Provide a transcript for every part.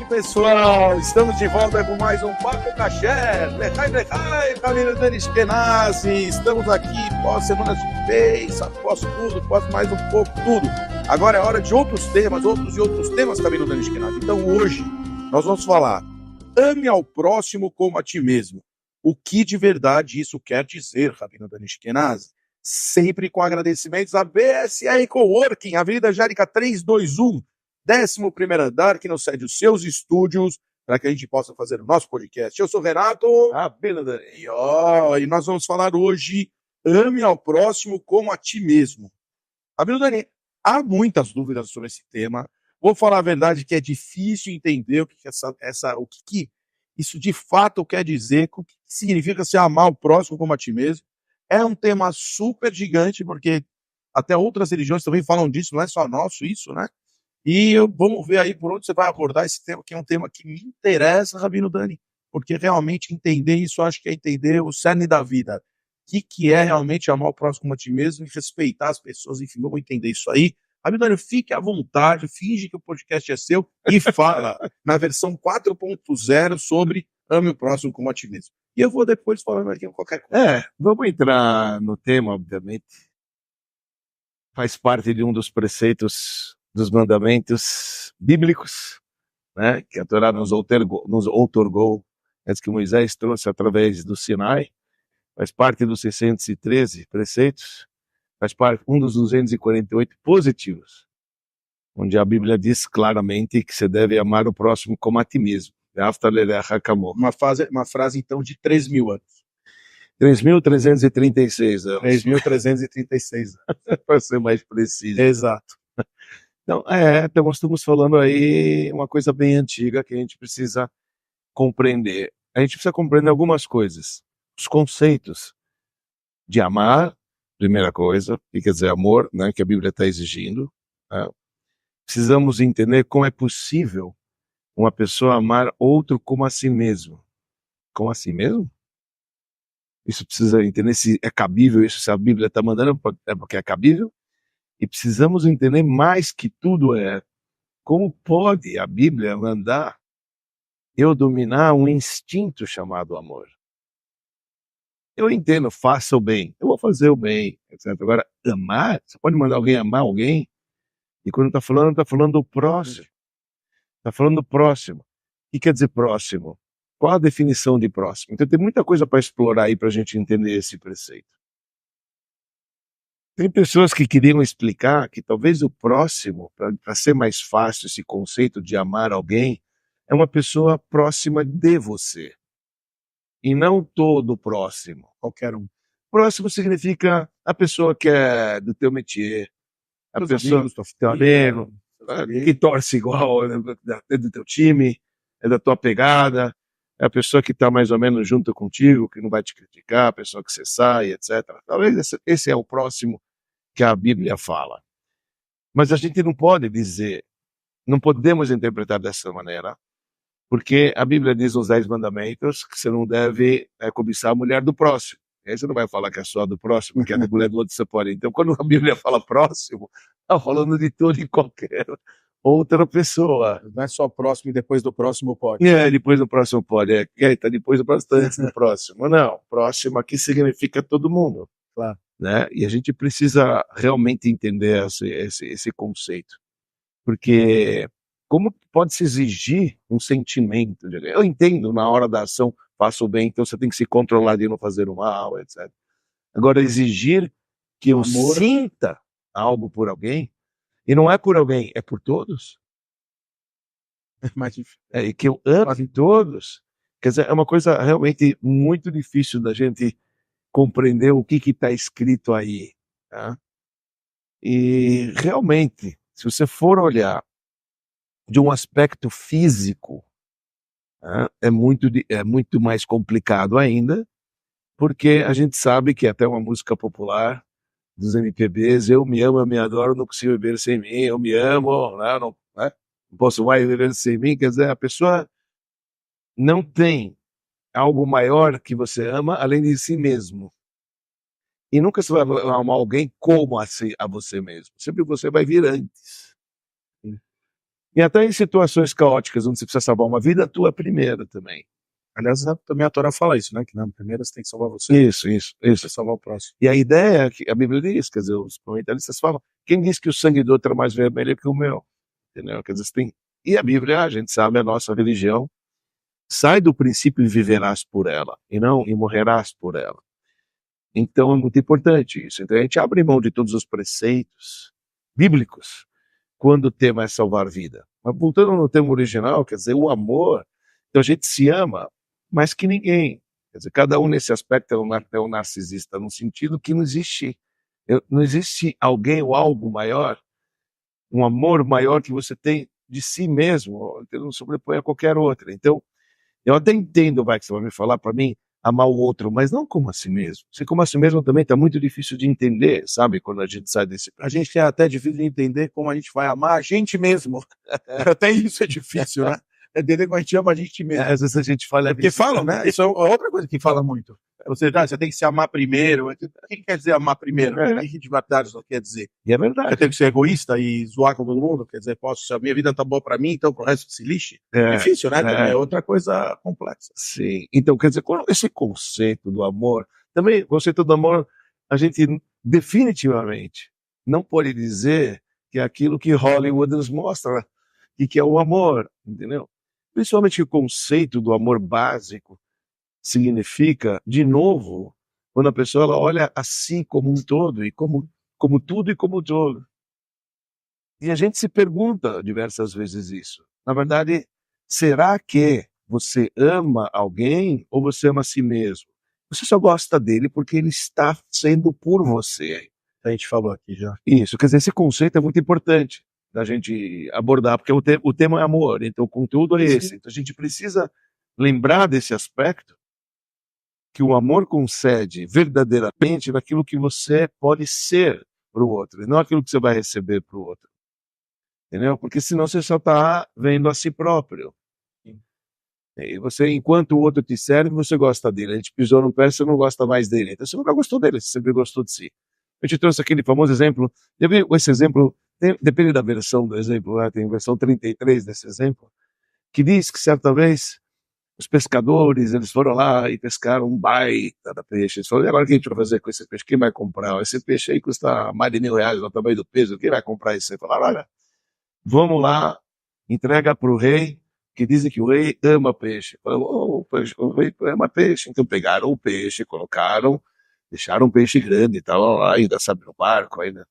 pessoal, estamos de volta com mais um Papo Caché. Lechai, família Dani Eskenazi. Estamos aqui pós semanas de vez, após tudo, após mais um pouco tudo. Agora é hora de outros temas, família Dani Eskenazi. Então hoje nós vamos falar: ame ao próximo como a ti mesmo. O que de verdade isso quer dizer, Rabino Dani Eskenazi? Sempre com agradecimentos à BSR Coworking, Avenida Jérica 321. 11º andar, que nos cede os seus estúdios, para que a gente possa fazer o nosso podcast. Eu sou Renato. E nós vamos falar hoje: ame ao próximo como a ti mesmo. Dani, há muitas dúvidas sobre esse tema. Vou falar a verdade que é difícil entender o que isso de fato quer dizer, o que significa se amar o próximo como a ti mesmo. É um tema super gigante, porque até outras religiões também falam disso, não é só nosso isso, né? E vamos ver aí por onde você vai abordar esse tema, que é um tema que me interessa, Rabino Dani, porque realmente entender isso, acho que é entender o cerne da vida. O que é realmente amar o próximo como a ti mesmo e respeitar as pessoas, enfim, vamos entender isso aí. Rabino Dani, fique à vontade, finge que o podcast é seu e fala na versão 4.0 sobre ame o próximo como a ti mesmo. E eu vou depois falando aqui qualquer coisa. Vamos entrar no tema, obviamente. Faz parte de um dos preceitos dos mandamentos bíblicos, né, que a Torá nos outorgou antes que Moisés trouxe através do Sinai. Faz parte dos 613 preceitos, faz parte um dos 248 positivos, onde a Bíblia diz claramente que você deve amar o próximo como a ti mesmo. Uma frase então de 3.000 anos. 3.336 anos. 3.336 anos. Para ser mais preciso. Exato. Então, nós estamos falando aí uma coisa bem antiga que a gente precisa compreender. A gente precisa compreender algumas coisas. Os conceitos de amar, primeira coisa, o que quer dizer amor, né, que a Bíblia está exigindo. Né? Precisamos entender como é possível uma pessoa amar outro como a si mesmo. Como a si mesmo? Isso precisa entender se é cabível isso, se a Bíblia está mandando, é porque é cabível. E precisamos entender mais que tudo como pode a Bíblia mandar eu dominar um instinto chamado amor. Eu entendo, faça o bem, eu vou fazer o bem, etc. Agora, amar, você pode mandar alguém amar alguém, e quando está falando do próximo. Está falando do próximo. O que quer dizer próximo? Qual a definição de próximo? Então tem muita coisa para explorar aí para a gente entender esse preceito. Tem pessoas que queriam explicar que talvez o próximo, para ser mais fácil esse conceito de amar alguém, é uma pessoa próxima de você. E não todo próximo, qualquer um. Próximo significa a pessoa que é do teu métier, a pessoa do teu amigo, que torce igual, é do teu time, é da tua pegada, é a pessoa que está mais ou menos junto contigo, que não vai te criticar, a pessoa que você sai, etc. Talvez esse é o próximo que a Bíblia fala. Mas a gente não pode dizer, não podemos interpretar dessa maneira, porque a Bíblia diz nos 10 mandamentos que você não deve cobiçar a mulher do próximo. Aí você não vai falar que é só do próximo, que é da mulher do outro você pode. Então, quando a Bíblia fala próximo, está falando de todo e qualquer outra pessoa. Não é só próximo e depois do próximo pode. Depois do próximo pode. Tá depois do próximo, tá antes do próximo. Não, próximo aqui significa todo mundo. Claro. Né? E a gente precisa realmente entender esse conceito. Porque como pode se exigir um sentimento? Eu entendo, na hora da ação, faça o bem, então você tem que se controlar de não fazer o mal, etc. Agora, exigir que eu sinta algo por alguém, e não é por alguém, é por todos. É mais difícil. E que eu ame todos. Quer dizer, é uma coisa realmente muito difícil da gente compreender o que está escrito aí. Tá? E realmente, se você for olhar de um aspecto físico, tá? É muito mais complicado ainda, porque a gente sabe que até uma música popular dos MPBs, eu me amo, eu me adoro, não consigo viver sem mim, eu me amo, não posso mais viver sem mim. Quer dizer, a pessoa não tem algo maior que você ama além de si mesmo. E nunca você vai amar alguém como a você mesmo. Sempre você vai vir antes. E até em situações caóticas, onde você precisa salvar uma vida, a tua primeira também. Aliás, também a Torá fala isso, né? Que na primeira você tem que salvar você. Isso. Você salvar o próximo. E a ideia é que a Bíblia diz, quer dizer, os comentaristas falam, quem diz que o sangue do outro é mais vermelho que o meu? Entendeu? Quer dizer, você tem... E a Bíblia, a gente sabe, a nossa religião, sai do princípio e viverás por ela, e não e morrerás por ela. Então é muito importante isso. Então a gente abre mão de todos os preceitos bíblicos quando o tema é salvar vida. Mas voltando no tema original, quer dizer, o amor, então a gente se ama mais que ninguém. Quer dizer, cada um nesse aspecto é um narcisista, no sentido que não existe alguém ou algo maior, um amor maior que você tem de si mesmo, que não sobrepõe a qualquer outra. Então, eu até entendo, vai, que você vai me falar para mim, amar o outro, mas não como a si mesmo. Se como a si mesmo também está muito difícil de entender, sabe? Quando a gente sai desse... A gente é até difícil de entender como a gente vai amar a gente mesmo. Até isso é difícil, né? É entender como a gente ama a gente mesmo. Às vezes a gente fala... Porque falam, né? Isso é outra coisa que fala muito. Você tem que se amar primeiro. O que quer dizer amar primeiro? O que de verdade isso quer dizer? E é verdade. Eu tenho que ser egoísta e zoar com todo mundo? Quer dizer, se a minha vida tá boa para mim, então pro resto se lixe? É difícil, né? É outra coisa complexa. Sim. Então, quer dizer, esse conceito do amor, também, o conceito do amor, a gente definitivamente não pode dizer que é aquilo que Hollywood nos mostra, que é o amor, entendeu? Principalmente o conceito do amor básico significa, de novo, quando a pessoa ela olha a si como um todo, e como tudo e como todo. E a gente se pergunta diversas vezes isso. Na verdade, será que você ama alguém ou você ama a si mesmo? Você só gosta dele porque ele está sendo por você. A gente falou aqui já. Isso, quer dizer, esse conceito é muito importante da gente abordar, porque o tema é amor, então o conteúdo é esse. Então a gente precisa lembrar desse aspecto, que o amor concede verdadeiramente naquilo que você pode ser para o outro, e não aquilo que você vai receber para o outro. Entendeu? Porque senão você só está vendo a si próprio. E você, enquanto o outro te serve, você gosta dele. A gente pisou no pé, você não gosta mais dele. Então você nunca gostou dele, você sempre gostou de si. Eu te trouxe aquele famoso exemplo. Esse exemplo, depende da versão do exemplo, né? Tem versão 33 desse exemplo, que diz que certa vez os pescadores, eles foram lá e pescaram um baita da peixe. Eles falaram, e agora o que a gente vai fazer com esse peixe? Quem vai comprar? Esse peixe aí custa mais de R$1.000, no tamanho do peso. Quem vai comprar isso? Eles falaram, olha, vamos lá, entrega para o rei, que dizem que o rei ama peixe. Falaram, o rei ama peixe. Então pegaram o peixe, colocaram, deixaram um peixe grande, estavam lá ainda, sabe, no barco ainda.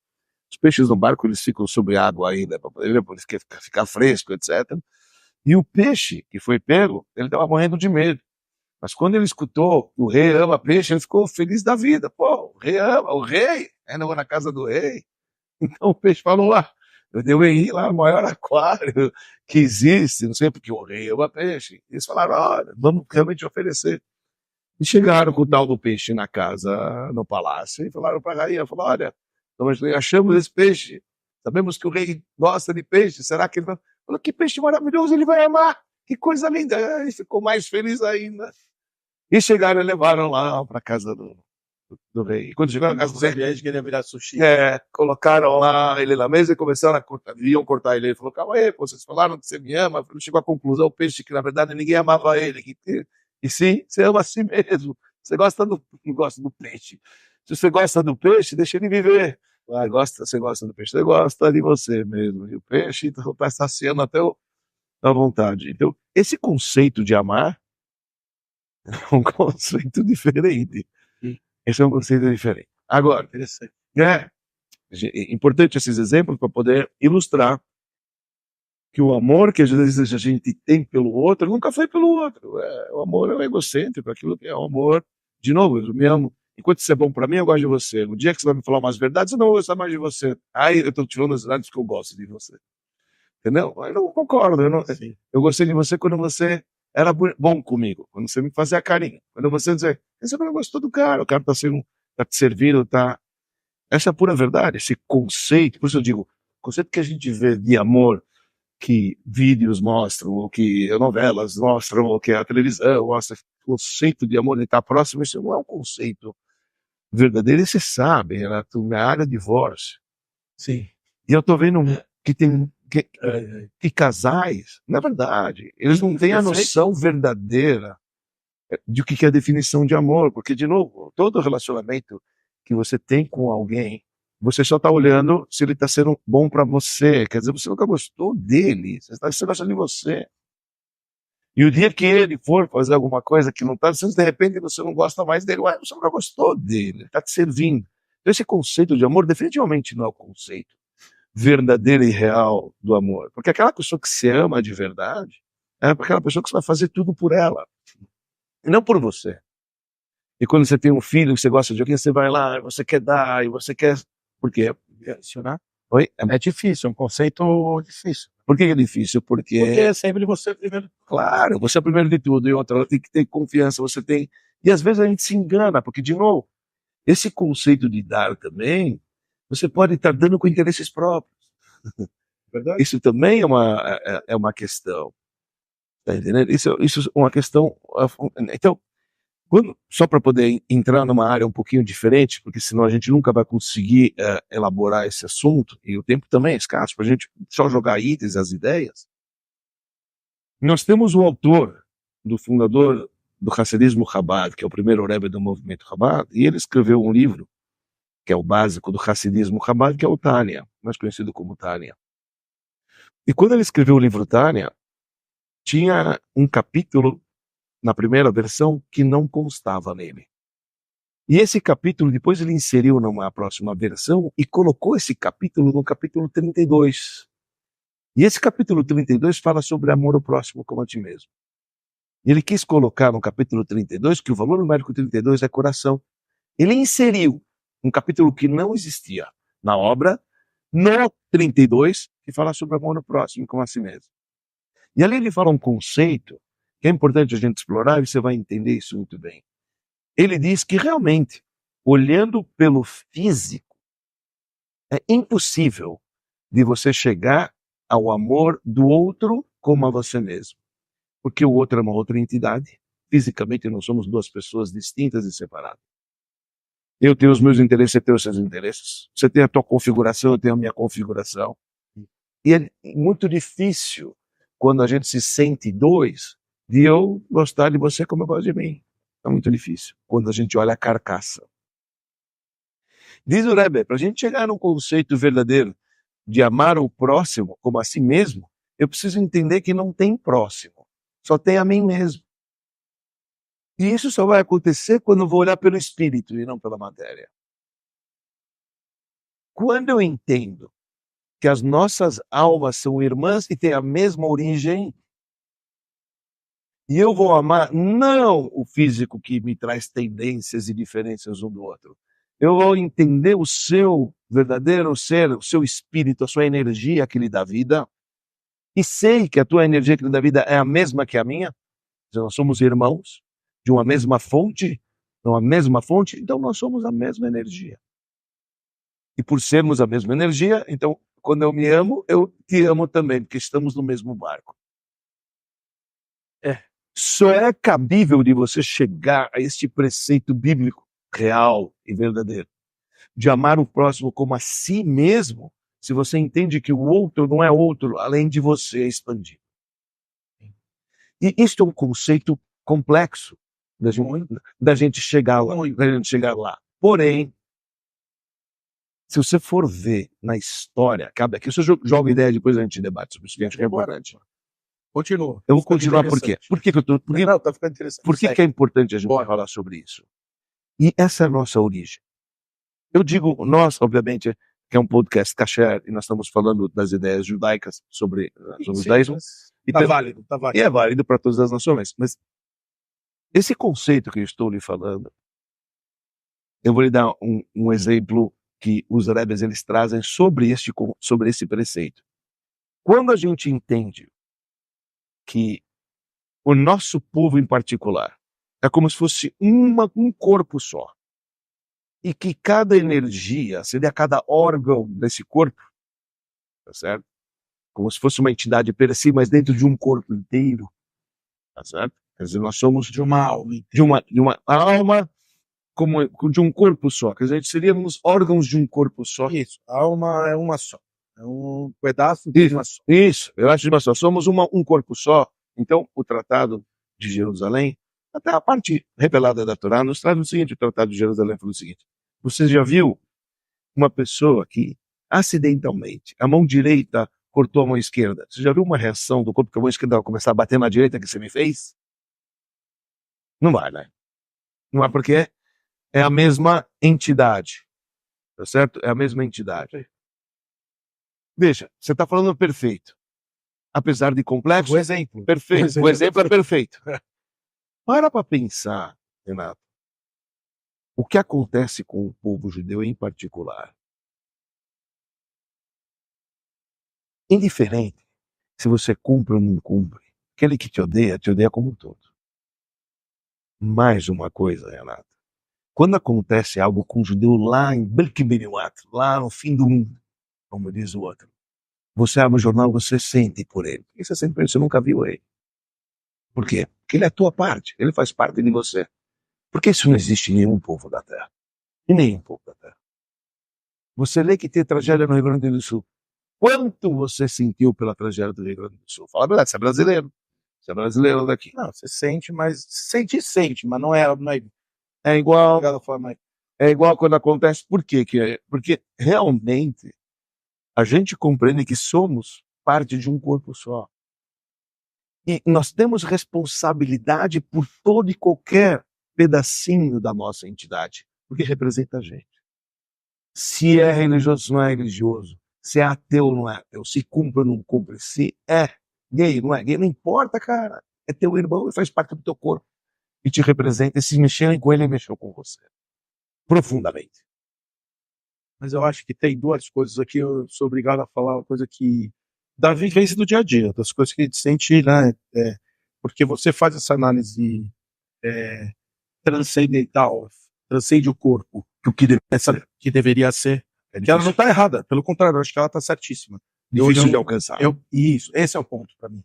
Os peixes no barco, eles ficam sob água ainda, para poder ficar fresco, etc. E o peixe que foi pego, ele estava morrendo de medo. Mas quando ele escutou que o rei ama peixe, ele ficou feliz da vida. Pô, o rei ama, o rei, ainda vou na casa do rei. Então o peixe falou lá, eu devo ir lá no maior aquário que existe, não sei porque o rei ama peixe. Eles falaram, olha, vamos realmente oferecer. E chegaram com o tal do peixe na casa, no palácio, e falaram para a rainha, falaram, olha, nós achamos esse peixe, sabemos que o rei gosta de peixe, será que ele vai... Falou, que peixe maravilhoso, ele vai amar, que coisa linda. Ele ficou mais feliz ainda. E chegaram e levaram lá para a casa do rei. E quando chegaram na casa do rei, que ele ia virar sushi. colocaram lá ele na mesa e começaram a cortar, iam cortar ele. Ele falou, calma aí, vocês falaram que você me ama. Ele chegou à conclusão, o peixe, que na verdade ninguém amava ele. E sim, você ama a si mesmo. Você gosta do peixe. Se você gosta do peixe, deixa ele viver. Você gosta do peixe, você gosta de você mesmo. E o peixe está saciando até a vontade. Então, esse conceito de amar é um conceito diferente. Esse é um conceito diferente. Agora, é importante esses exemplos para poder ilustrar que o amor que às vezes a gente tem pelo outro nunca foi pelo outro. O amor é um egocêntrico, aquilo que é o amor. De novo, eu me amo. Enquanto isso é bom para mim, eu gosto de você. No dia que você vai me falar umas verdades, eu não vou gostar mais de você. Aí eu estou te falando as verdades que eu gosto de você. Entendeu? Eu não concordo. Eu gostei de você quando você era bom comigo, quando você me fazia carinho. Quando você dizia, você não gostou do cara, o cara está te servindo, tá. Essa é a pura verdade, esse conceito. Por isso eu digo, o conceito que a gente vê de amor, que vídeos mostram, ou que novelas mostram, ou que a televisão mostra, o conceito de amor de estar próximo, isso não é um conceito verdadeiro, e você sabe, na área de divórcio. Sim. E eu estou vendo que tem que casais, na verdade, eles não têm a noção verdadeira de o que é a definição de amor, porque, de novo, todo relacionamento que você tem com alguém, você só está olhando se ele está sendo bom para você, quer dizer, você nunca gostou dele, você gosta de você. E o dia que ele for fazer alguma coisa que não está, de repente você não gosta mais dele, ué, você nunca gostou dele, ele está te servindo. Então esse conceito de amor definitivamente não é o conceito verdadeiro e real do amor, porque aquela pessoa que se ama de verdade é aquela pessoa que você vai fazer tudo por ela. E não por você. E quando você tem um filho que você gosta de alguém, você vai lá, você quer dar, e você quer... Por quê? Oi? É difícil, é um conceito difícil. Por que é difícil? Porque é sempre você primeiro. Claro, você é o primeiro de tudo, e outra, ela tem que ter confiança, você tem... E às vezes a gente se engana, porque, de novo, esse conceito de dar também, você pode estar dando com interesses próprios. Verdade? Isso também é uma questão. Tá entendendo? Isso é uma questão. Então, só para poder entrar numa área um pouquinho diferente, porque senão a gente nunca vai conseguir elaborar esse assunto, e o tempo também é escasso, para a gente só jogar itens, as ideias. Nós temos o autor, do fundador do Hassidismo Chabad, que é o primeiro rebbe do movimento Chabad, e ele escreveu um livro, que é o básico do Hassidismo Chabad, que é o Tânia, mais conhecido como Tânia. E quando ele escreveu o livro Tânia, tinha um capítulo na primeira versão que não constava nele. E esse capítulo depois ele inseriu numa próxima versão e colocou esse capítulo no capítulo 32. E esse capítulo 32 fala sobre amor ao próximo como a ti mesmo. E ele quis colocar no capítulo 32 que o valor numérico 32 é coração. Ele inseriu um capítulo que não existia na obra, no 32, que fala sobre amor ao próximo como a si mesmo. E ali ele fala um conceito que é importante a gente explorar, e você vai entender isso muito bem. Ele diz que realmente, olhando pelo físico, é impossível de você chegar ao amor do outro como a você mesmo. Porque o outro é uma outra entidade. Fisicamente nós somos duas pessoas distintas e separadas. Eu tenho os meus interesses, você tem os seus interesses. Você tem a tua configuração, eu tenho a minha configuração. E é muito difícil, quando a gente se sente dois, de eu gostar de você como eu gosto de mim. É muito difícil, quando a gente olha a carcaça. Diz o Rebbe, para a gente chegar num conceito verdadeiro de amar o próximo como a si mesmo, eu preciso entender que não tem próximo, só tem a mim mesmo. E isso só vai acontecer quando eu vou olhar pelo espírito e não pela matéria. Quando eu entendo que as nossas almas são irmãs e têm a mesma origem, e eu vou amar não o físico que me traz tendências e diferenças um do outro. Eu vou entender o seu verdadeiro ser, o seu espírito, a sua energia que lhe dá vida, e sei que a tua energia que lhe dá vida é a mesma que a minha. Nós somos irmãos de uma mesma fonte, então nós somos a mesma energia. E por sermos a mesma energia, então, quando eu me amo, eu te amo também, porque estamos no mesmo barco. Só é cabível de você chegar a este preceito bíblico real e verdadeiro, de amar o próximo como a si mesmo, se você entende que o outro não é outro, além de você expandir. E isto é um conceito complexo da gente chegar lá. Porém, se você for ver na história, cabe aqui, você joga ideia, depois a gente debate sobre isso, que acho que é importante. Continua. Eu vou continuar por quê? Por que Não, tá ficando interessante. Por que é importante a gente falar sobre isso? E essa é a nossa origem. Eu digo nós, obviamente, que é um podcast kasher, e nós estamos falando das ideias judaicas sobre o judaísmo. Tá válido. E é válido para todas as nações. Mas esse conceito que eu estou lhe falando, eu vou lhe dar um exemplo que os rebes eles trazem sobre esse preceito. Quando a gente entende que o nosso povo em particular é como se fosse um corpo só, e que cada energia seria cada órgão desse corpo, tá certo? Como se fosse uma entidade per si, mas dentro de um corpo inteiro, tá certo? Quer dizer, nós somos de uma alma, de uma alma como de um corpo só. Quer dizer, seríamos órgãos de um corpo só. Isso, a alma é uma só. É um pedaço de uma só. Isso, eu acho que nós somos um corpo só. Então, o Tratado de Jerusalém, até a parte revelada da Torá, nos traz o seguinte: o Tratado de Jerusalém falou o seguinte: você já viu uma pessoa que, acidentalmente, a mão direita cortou a mão esquerda? Você já viu uma reação do corpo que a mão esquerda vai começar a bater na direita que você me fez? Não vai, né? Não é porque é a mesma entidade. Tá certo? É a mesma entidade. Veja, você está falando perfeito. Apesar de complexo, O exemplo. perfeito. O exemplo é perfeito. Para pensar, Renato, o que acontece com o povo judeu em particular. Indiferente se você cumpre ou não cumpre. Aquele que te odeia como um todo. Mais uma coisa, Renato. Quando acontece algo com o judeu lá em Belkibiniwat, lá no fim do mundo, como diz o outro, você abre o jornal, você sente por ele. Porque você sente por ele, você nunca viu ele. Por quê? Porque ele é a tua parte, ele faz parte de você. Porque isso não existe em nenhum povo da Terra. Em nenhum povo da Terra. Você lê que tem tragédia no Rio Grande do Sul. Quanto você sentiu pela tragédia do Rio Grande do Sul? Fala a verdade, você é brasileiro. Você é brasileiro daqui. Não, você sente, mas sente, mas não é É igual, da forma. é igual quando acontece. Por quê que é? Porque realmente a gente compreende que somos parte de um corpo só. E nós temos responsabilidade por todo e qualquer pedacinho da nossa entidade, porque representa a gente. Se é religioso, não é religioso. Se é ateu, não é ateu. Se cumpre ou não cumpre. Se é gay, não é gay. Não importa, cara. É teu irmão e faz parte do teu corpo. E te representa. E se mexerem com ele, ele mexeu com você. Profundamente. Mas eu acho que tem duas coisas aqui, eu sou obrigado a falar uma coisa que da vivência do dia a dia, das coisas que a gente sente, né? Porque você faz essa análise transcendental, transcende o corpo, O que deve essa que deveria ser, que ela não está errada, pelo contrário, eu acho que ela está certíssima. difícil de alcançar. Isso, esse é o ponto para mim.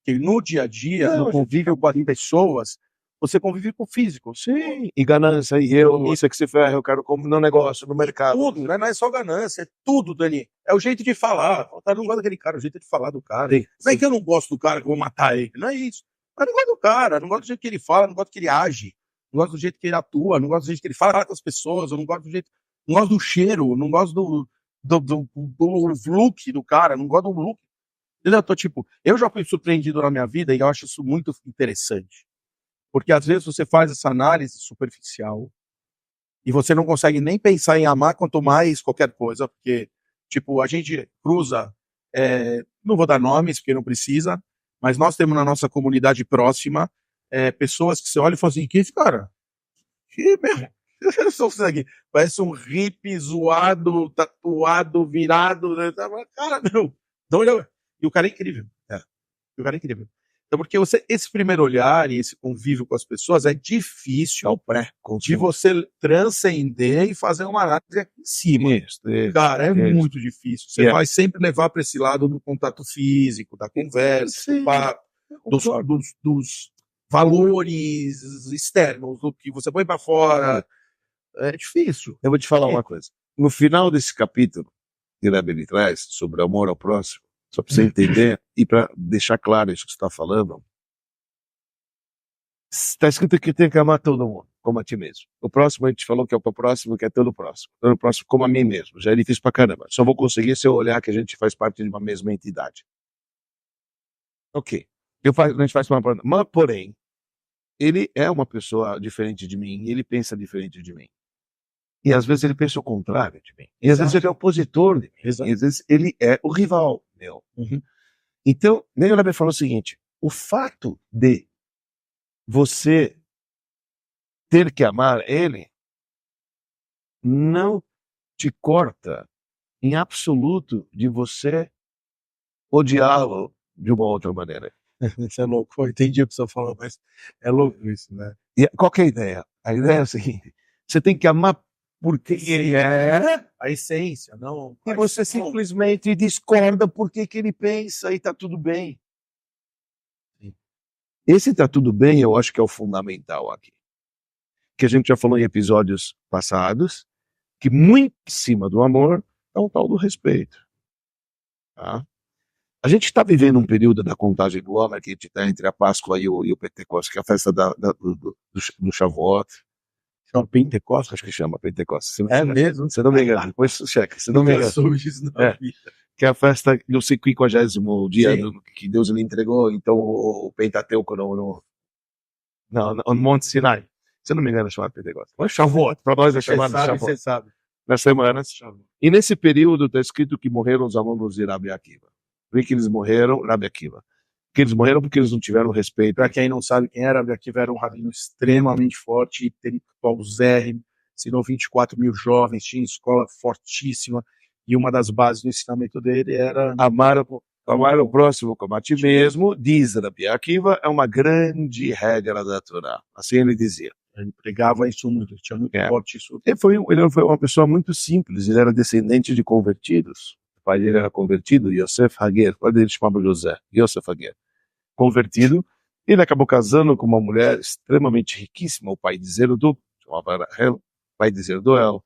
Que no dia a dia, Não, no convívio com as pessoas, você convive com o físico. Sim, e ganância, e eu, você que se ferra, eu quero comprar no negócio, no mercado. Tudo, né? Não é só ganância, é tudo, Dani. É o jeito de falar. Eu não gosto daquele cara, é o jeito de falar do cara. Sim, Não é que eu não gosto do cara, que eu vou matar ele. Não é isso. Mas eu não gosto do cara, não gosto do jeito que ele fala, não gosto que ele age, não gosto do jeito que ele atua, não gosto do jeito que ele fala com as pessoas, eu não gosto do jeito. Não gosto do cheiro, não gosto do look do cara, não gosto do look. Eu tô tipo, eu já fui surpreendido na minha vida e eu acho isso muito interessante. Porque às vezes você faz essa análise superficial e você não consegue nem pensar em amar, quanto mais qualquer coisa, porque, tipo, a gente cruza, não vou dar nomes, porque não precisa, mas nós temos na nossa comunidade próxima pessoas que você olha e fala assim, que esse cara? Que mesmo? Parece um hippie zoado, tatuado, virado, né? Cara, meu, e o cara é incrível. E o cara é incrível. Então, porque esse primeiro olhar e esse convívio com as pessoas é difícil de você transcender e fazer uma análise aqui em cima. Isso. Cara, é muito difícil. Você vai sempre levar para esse lado do contato físico, da conversa, do papo, dos valores externos, do que você põe para fora. É difícil. Eu vou te falar uma coisa. No final desse capítulo que Rebbe traz sobre amor ao próximo, só para você entender e para deixar claro isso que você está falando, está escrito que tem que amar todo mundo, como a ti mesmo. O próximo a gente falou que é o próximo, que é todo próximo. Todo próximo como a mim mesmo. Já é difícil pra caramba. Só vou conseguir se eu olhar que a gente faz parte de uma mesma entidade. Ok. A gente faz uma pergunta. Mas, porém, ele é uma pessoa diferente de mim, ele pensa diferente de mim. E às vezes ele pensa o contrário de mim. E às vezes ele é opositor de mim. E às vezes ele é o rival meu. Então, Neil Rebbe falou o seguinte: o fato de você ter que amar ele não te corta em absoluto de você odiá-lo de uma outra maneira. Isso é louco. Eu entendi o que você falou, mas é louco isso, né? E qual que é a ideia? A ideia é a seguinte: você tem que amar porque ele é a essência, não. E você simplesmente discorda porque que ele pensa e está tudo bem. Esse está tudo bem, eu acho que é o fundamental aqui. Que a gente já falou em episódios passados, que muito em cima do amor é um tal do respeito. Tá? A gente está vivendo um período da contagem do homem, que a gente está entre a Páscoa e o Pentecostes, que é a festa do Shavuot. Chama Pentecostes, acho que chama Pentecostes. Mesmo? Se não me engano, depois checa, se não me engano. Isso na É. vida. Que é a festa do 50º dia Sim. que Deus lhe entregou, então o Pentateuco no Monte Sinai. Se eu não me engano, é chamado Pentecostes. Mas Shavuot, para nós é chamado Shavuot. Você sabe. Nas semanas. E nesse período está escrito que morreram os alunos de Rabi Akiva. Por que eles morreram? Rabi Akiva. Porque eles morreram porque eles não tiveram respeito. Para quem não sabe quem era, Rabi Akiva era um rabino extremamente forte, intelectual zérrimo, ensinou 24 mil jovens, tinha escola fortíssima, e uma das bases do ensinamento dele era Amar o próximo como a ti mesmo, diz Rabi Akiva, é uma grande regra da Torá. Assim ele dizia. Ele pregava isso muito, tinha muito forte isso. Ele foi uma pessoa muito simples, ele era descendente de convertidos. O pai dele era convertido, Yosef Hager, o pai dele chamava José, Yosef Hager. Convertido, ele acabou casando com uma mulher extremamente riquíssima, o pai de Zerdu, chamava Rahel, o pai de Zerduel.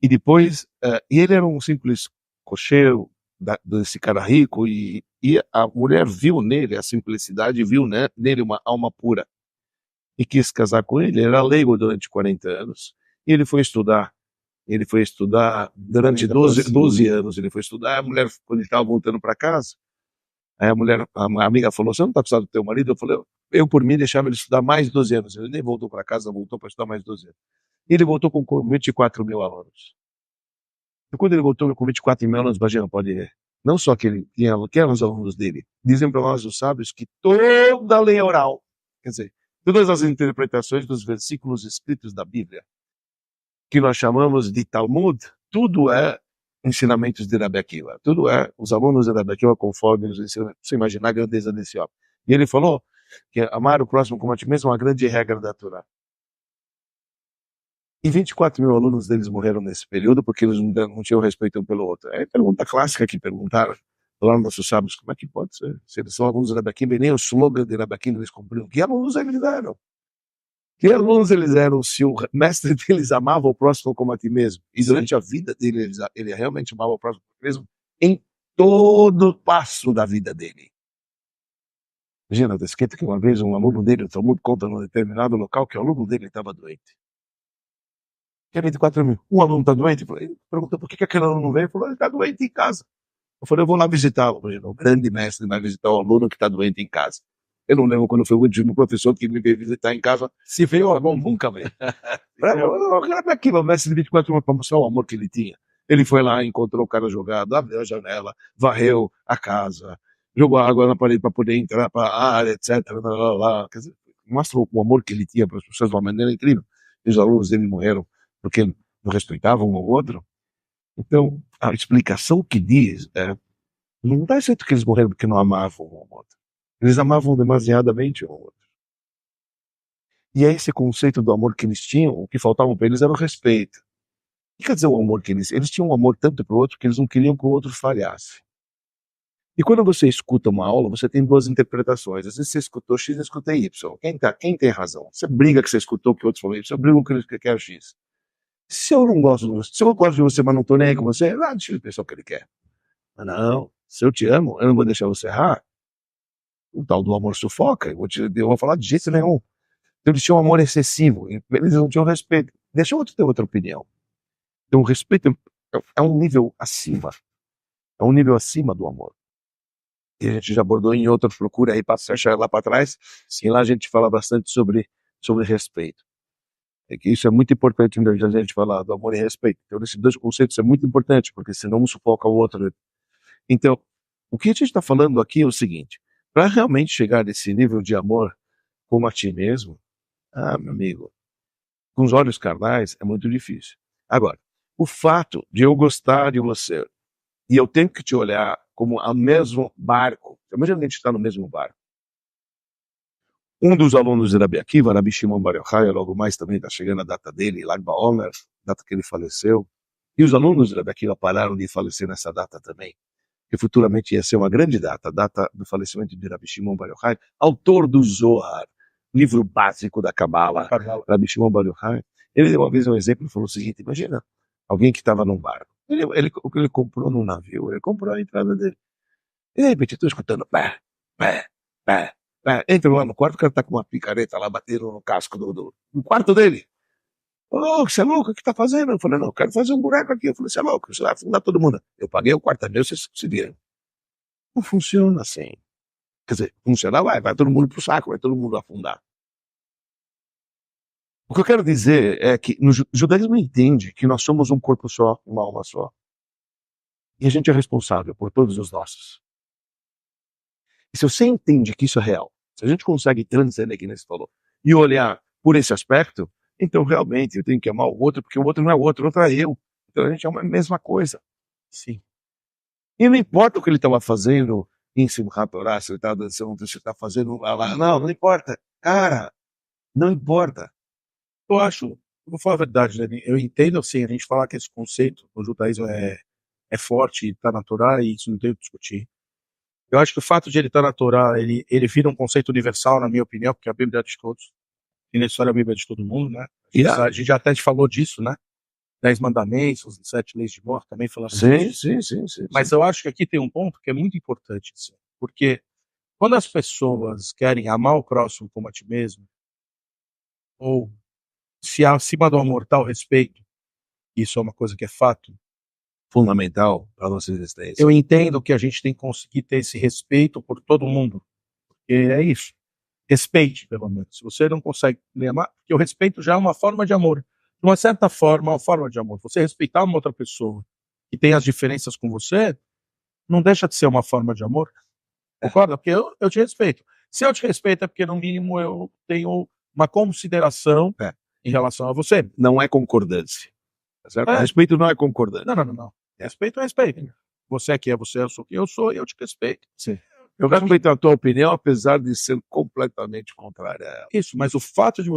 E depois, e ele era um simples cocheiro desse cara rico, e a mulher viu nele a simplicidade, viu nele uma alma pura. E quis casar com ele. Ele era leigo durante 40 anos. E ele foi estudar. Ele foi estudar durante 12 anos. Ele foi estudar. A mulher, quando ele estava voltando para casa, aí a amiga falou: você não está precisando do teu marido? Eu falei: eu por mim deixava ele estudar mais 12 anos. Ele nem voltou para casa, voltou para estudar mais 12 anos. E ele voltou com 24 mil alunos. E quando ele voltou com 24 mil alunos, imagina, pode. Não só que ele tinha, que eram os alunos dele. Dizem para nós os sábios que toda a lei oral, quer dizer, todas as interpretações dos versículos escritos da Bíblia, que nós chamamos de Talmud, tudo é ensinamentos de Rabi Akiva. Tudo é os alunos de Rabi Akiva conforme os ensinamentos. Você imagina a grandeza desse homem. E ele falou que amar o próximo como a ti mesmo é uma grande regra da Torá. E 24 mil alunos deles morreram nesse período porque eles não tinham respeito um pelo outro. É a pergunta clássica que perguntaram lá nos nossos sábios: como é que pode ser? Se eles são alunos de Rabi Akiva e nem o slogan de Rabi Akiva eles cumpriram. Que alunos eles eram? Que alunos eles eram se o mestre deles amava o próximo como a ti mesmo? E durante a vida dele, ele realmente amava o próximo como a ti mesmo em todo passo da vida dele. Imagina, está escrito que uma vez um aluno dele, o Talmud conta num determinado local que o aluno dele estava doente. Que é 24 mil. Um aluno está doente? Ele perguntou por que aquele aluno não veio. Ele falou: ele está doente em casa. Eu falei: eu vou lá visitá-lo. O grande mestre vai visitar o aluno que está doente em casa. Eu não lembro quando foi o último professor que me veio visitar em casa. Se veio, bom, nunca veio. Aquilo, o mestre de 24 horas para mostrar o amor que ele tinha. Ele foi lá, encontrou o cara jogado, abriu a janela, varreu a casa, jogou água na parede para poder entrar para a área, etc. Quer dizer, mostra o amor que ele tinha para as pessoas de uma maneira incrível. E os alunos dele morreram porque não respeitavam um ao outro. Então, a explicação que diz não dá certo que eles morreram porque não amavam um ao outro. Eles amavam demasiadamente um ao outro. E é esse conceito do amor que eles tinham, o que faltava para eles era o respeito. O que quer dizer o amor que eles tinham um amor tanto para o outro que eles não queriam que o outro falhasse. E quando você escuta uma aula, você tem duas interpretações. Às vezes você escutou X e escuta Y. Quem tem razão? Você briga que você escutou que o outro falou Y, eu brigo que quer X. Se eu não gosto de você, mas não estou nem aí com você, deixa ele pensar o que ele quer. Mas não, se eu te amo, eu não vou deixar você errar. O tal do amor sufoca, eu vou falar de jeito nenhum. Então eles tinham um amor excessivo, eles não tinham respeito. Deixa o outro ter outra opinião. Então o respeito é um nível acima. É um nível acima do amor. E a gente já abordou em outra procura aí, para achar lá para trás. Sim, lá a gente fala bastante sobre respeito. É que isso é muito importante a gente falar do amor e respeito. Então esses dois conceitos é muito importante, porque senão um sufoca o outro. Então, o que a gente está falando aqui é o seguinte: para realmente chegar nesse nível de amor como a ti mesmo, meu amigo, com os olhos carnais é muito difícil. Agora, o fato de eu gostar de você e eu tenho que te olhar como o mesmo barco, imagina que a gente está no mesmo barco. Um dos alunos de Rabi Akiva, Rabi Shimon Bar Yochai, logo mais também está chegando a data dele, Lag BaOmer, data que ele faleceu. E os alunos de Rabi Akiva pararam de falecer nessa data também, que futuramente ia ser uma grande data, a data do falecimento de Rabi Shimon Bar Yochai, autor do Zohar, livro básico da Kabbalah, Rabi Shimon Bar Yochai. Ele deu uma vez um exemplo e falou o seguinte: imagina alguém que estava num barco, ele comprou num navio, ele comprou a entrada dele. E de repente eu tô escutando pé, pé, pé, pé. Entro lá no quarto, o cara tá com uma picareta lá batendo no casco do quarto dele. Ô, você é louco? O que tá fazendo? Eu falei, não, eu quero fazer um buraco aqui. Eu falei, você é louco? Você vai afundar todo mundo. Eu paguei o quarto meu, vocês se viram. Não funciona assim. Quer dizer, funcionar vai todo mundo pro saco, vai todo mundo afundar. O que eu quero dizer é que no judaísmo entende que nós somos um corpo só, uma alma só. E a gente é responsável por todos os nossos. E se você entende que isso é real, se a gente consegue transcender, que nem você falou, e olhar por esse aspecto, então realmente eu tenho que amar o outro, porque o outro não é o outro é eu. Então a gente é a mesma coisa. Sim. E não importa o que ele estava fazendo em Simchat Torah, se ele estava dançando, se ele está fazendo lá. Não importa. Cara, não importa. Eu acho, vou falar a verdade, né? Eu entendo, assim, a gente falar que esse conceito no judaísmo é forte, está na Torá, e isso não tem o que discutir. Eu acho que o fato de ele estar na Torá, ele vira um conceito universal, na minha opinião, porque a Bíblia é de todos. E na história a Bíblia é de todo mundo, né? A gente já até falou disso, né? 10 mandamentos, os 7 leis de morte, também falamos disso. Sim. Mas eu acho que aqui tem um ponto que é muito importante, assim, porque quando as pessoas querem amar o próximo como a ti mesmo, ou se acima do amor está o respeito, isso é uma coisa que é fato, fundamental para a nossa existência. eu entendo que a gente tem que conseguir ter esse respeito por todo mundo. Porque é isso. Respeite, pelo menos. Se você não consegue me amar, porque o respeito já é uma forma de amor. De uma certa forma, é uma forma de amor. Você respeitar uma outra pessoa que tem as diferenças com você, não deixa de ser uma forma de amor. Concorda? Porque eu te respeito. Se eu te respeito é porque, no mínimo, eu tenho uma consideração em relação a você. Não é concordância. Certo? Respeito não é concordância. Não. Respeito é respeito. Você é quem é você, eu sou quem eu sou, e eu te respeito. Sim. Eu respeito a tua opinião, apesar de ser completamente contrária a ela. Isso, mas o fato de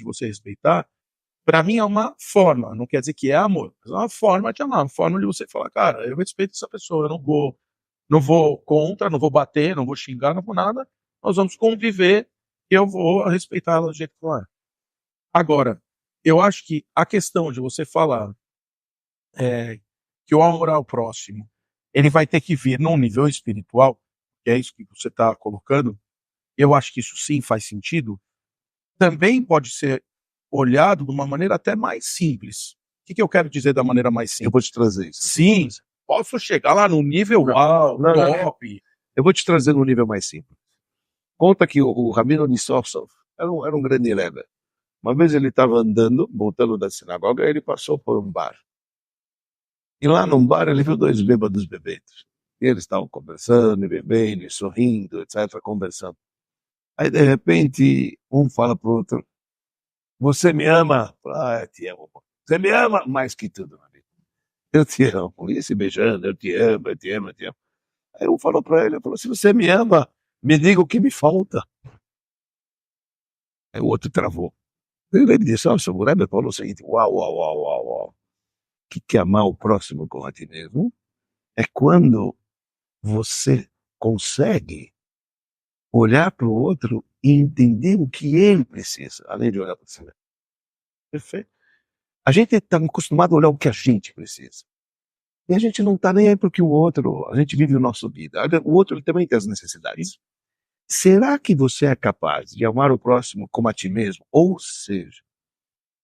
você respeitar, para mim é uma forma, não quer dizer que é amor, mas é uma forma de amar, uma forma de você falar, cara, eu respeito essa pessoa, eu não vou contra, não vou bater, não vou xingar, não vou nada, nós vamos conviver e eu vou respeitar ela do jeito que ela é. Agora, eu acho que a questão de você falar que o amor ao próximo, ele vai ter que vir num nível espiritual, que é isso que você está colocando, eu acho que isso sim faz sentido, também pode ser olhado de uma maneira até mais simples. O que eu quero dizer da maneira mais simples? Eu vou te trazer isso. Sim, posso chegar lá no nível top. Eu vou te trazer no nível mais simples. Conta que o Rabino Nissorsov era um grande Rebbe. Uma vez ele estava andando, voltando da sinagoga, e ele passou por um bar. E lá num bar ele viu 2 bêbados bebedos. E eles estavam conversando, e bebendo, e sorrindo, etc., conversando. Aí, de repente, um fala pro outro, você me ama? Eu te amo. Você me ama mais que tudo, meu amigo. Eu te amo. E se beijando, eu te amo. Aí um falou para ele, se você me ama, me diga o que me falta. Aí o outro travou. Ele disse, o Rebbe falou o seguinte, uau. O que é amar o próximo como a ti mesmo? É quando você consegue olhar para o outro e entender o que ele precisa, além de olhar para si mesmo. Perfeito. A gente está acostumado a olhar o que a gente precisa. E a gente não está nem aí porque o outro, a gente vive a nossa vida. O outro ele também tem as necessidades. Será que você é capaz de amar o próximo como a ti mesmo? Ou seja,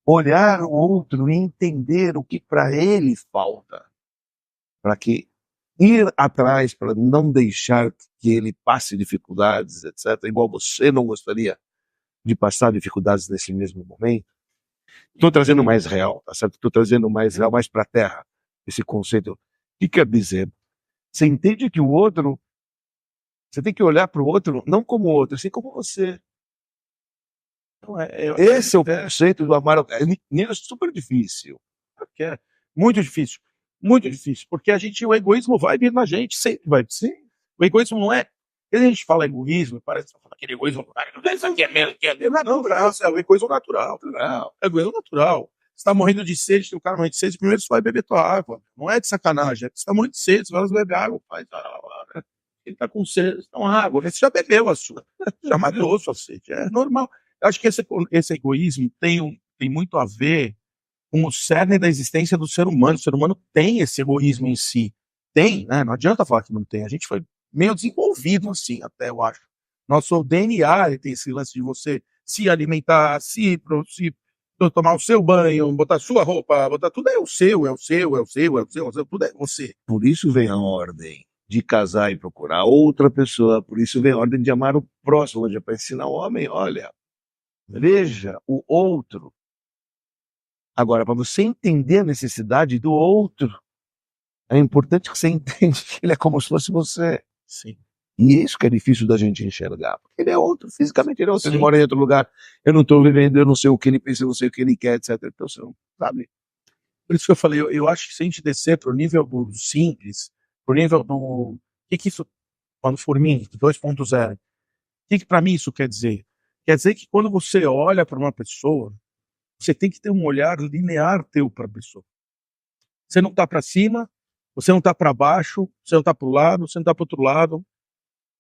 olhar o outro e entender o que para ele falta, para que ir atrás, para não deixar que ele passe dificuldades, etc., igual você não gostaria de passar dificuldades nesse mesmo momento. Estou trazendo mais real, tá certo? Estou trazendo mais real, mais para a terra, esse conceito. O que quer dizer? Você entende que o outro, você tem que olhar para o outro não como o outro, assim como você. Esse é o conceito do amar. É super difícil. É muito difícil. Muito difícil. Porque o egoísmo vai vir na gente, sempre vai. Sim. O egoísmo não é. Quando a gente fala egoísmo, parece aquele egoísmo. Não, é o egoísmo natural. É o egoísmo natural. Você está morrendo de sede, tem um cara morrendo de sede, primeiro você vai beber tua água. Não é de sacanagem. Você está morrendo de sede, você vai beber água. Ele está com sede, então água. Você já bebeu a sua. Já matou a sua sede. É normal. Eu acho que esse egoísmo tem muito a ver com o cerne da existência do ser humano. O ser humano tem esse egoísmo em si. Tem, né? Não adianta falar que não tem. A gente foi meio desenvolvido, assim, até, eu acho. Nosso DNA ele tem esse lance de você se alimentar, se tomar o seu banho, botar sua roupa, botar tudo é o seu, é o seu, é o seu, é o seu, é o seu, tudo é você. Por isso vem a ordem de casar e procurar outra pessoa. Por isso vem a ordem de amar o próximo, onde é para ensinar o homem, olha, veja o outro. Agora, para você entender a necessidade do outro, é importante que você entenda que ele é como se fosse você. Sim. E isso que é difícil da gente enxergar. Porque ele é outro, fisicamente ele é outro. Sim. Ele mora em outro lugar, eu não estou vivendo, eu não sei o que ele pensa, eu não sei o que ele quer, etc. Então, você não sabe. Por isso que eu falei, eu acho que se a gente descer para o nível do simples, para o nível do... O que isso, quando for mim, 2.0, o que para mim isso quer dizer? Quer dizer que quando você olha para uma pessoa, você tem que ter um olhar linear teu para a pessoa. Você não está para cima, você não está para baixo, você não está para o lado, você não está para o outro lado.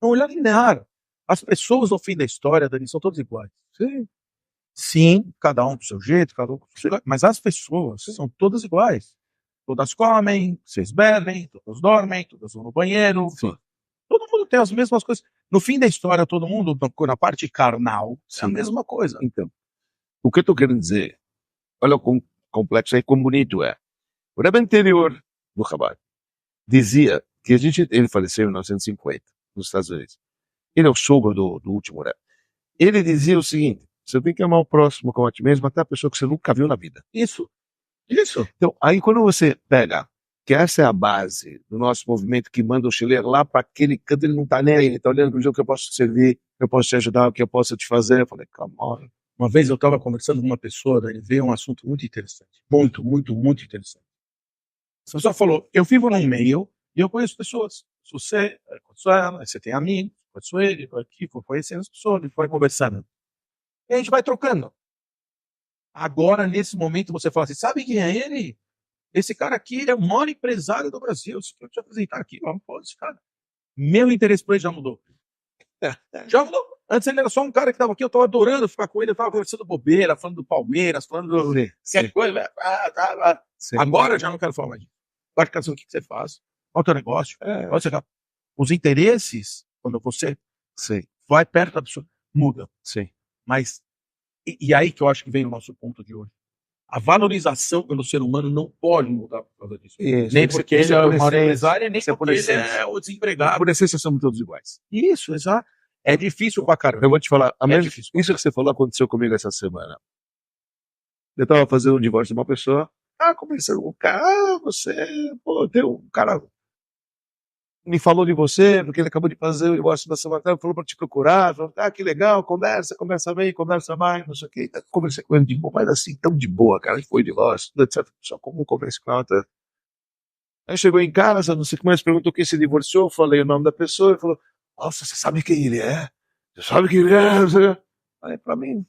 É um olhar linear. As pessoas, no fim da história, Dani, são todas iguais. Sim, cada um do seu jeito, cada um do seu jeito, mas as pessoas são todas iguais. Todas comem, vocês bebem, todas dormem, todas vão no banheiro. Sim. Todo mundo tem as mesmas coisas. No fim da história, todo mundo, na parte carnal, é a mesma coisa. Então, o que eu estou querendo dizer, olha o complexo aí, como bonito é. O Rebbe anterior do Chabad dizia que ele faleceu em 1950, nos Estados Unidos. Ele é o sogro do último Rebbe. Ele dizia o seguinte: você tem que amar o próximo como a ti mesmo, até a pessoa que você nunca viu na vida. Isso. Então, aí quando você pega, que essa é a base do nosso movimento que manda o chileiro lá para aquele canto, ele não está nem aí, ele está olhando para o que eu posso te servir, que eu posso te ajudar, o que eu posso te fazer. Eu falei, come on. Uma vez eu estava conversando com uma pessoa, daí veio um assunto muito interessante. Muito, muito, muito interessante. Essa pessoa falou, eu vivo num meio e eu conheço pessoas. Você, conheço ela, você tem amigos, conheço ele, estou aqui, vou conhecendo as pessoas, a gente vai conversando. E a gente vai trocando. Agora, nesse momento, você fala assim, sabe quem é ele? Esse cara aqui, ele é o maior empresário do Brasil. Se eu te apresentar aqui, vamos pôr esse cara. Meu interesse por ele já mudou. Já mudou. Antes ele era só um cara que estava aqui, eu estava adorando ficar com ele, eu estava conversando bobeira, falando do Palmeiras, falando do... qualquer coisa. Agora eu já não quero falar mais disso. Agora quero saber o que você faz, qual é o teu negócio. Os interesses, quando você vai perto da pessoa, muda. Mas, e aí que eu acho que vem o nosso ponto de hoje. A valorização pelo ser humano não pode mudar por causa disso. Isso, nem porque ele é o maior empresário, nem porque ele é o desempregado. Por essência, somos todos iguais. Isso, exato. É difícil pra caramba. Eu vou te falar, difícil. Isso que você falou aconteceu comigo essa semana. Eu estava fazendo um divórcio de uma pessoa, conversando com o cara, tem um cara me falou de você, porque ele acabou de fazer o divórcio da semana, falou para te procurar, falou, que legal, conversa bem, conversa mais, não sei o quê. Conversei com ele de boa, mas assim, tão de boa, cara, ele foi divórcio, etc. Só como conversa com ela. Aí chegou em casa, não sei como, ele perguntou quem se divorciou, falei o nome da pessoa, ele falou, nossa, você sabe quem ele é? Você sabe quem ele é? Aí pra mim,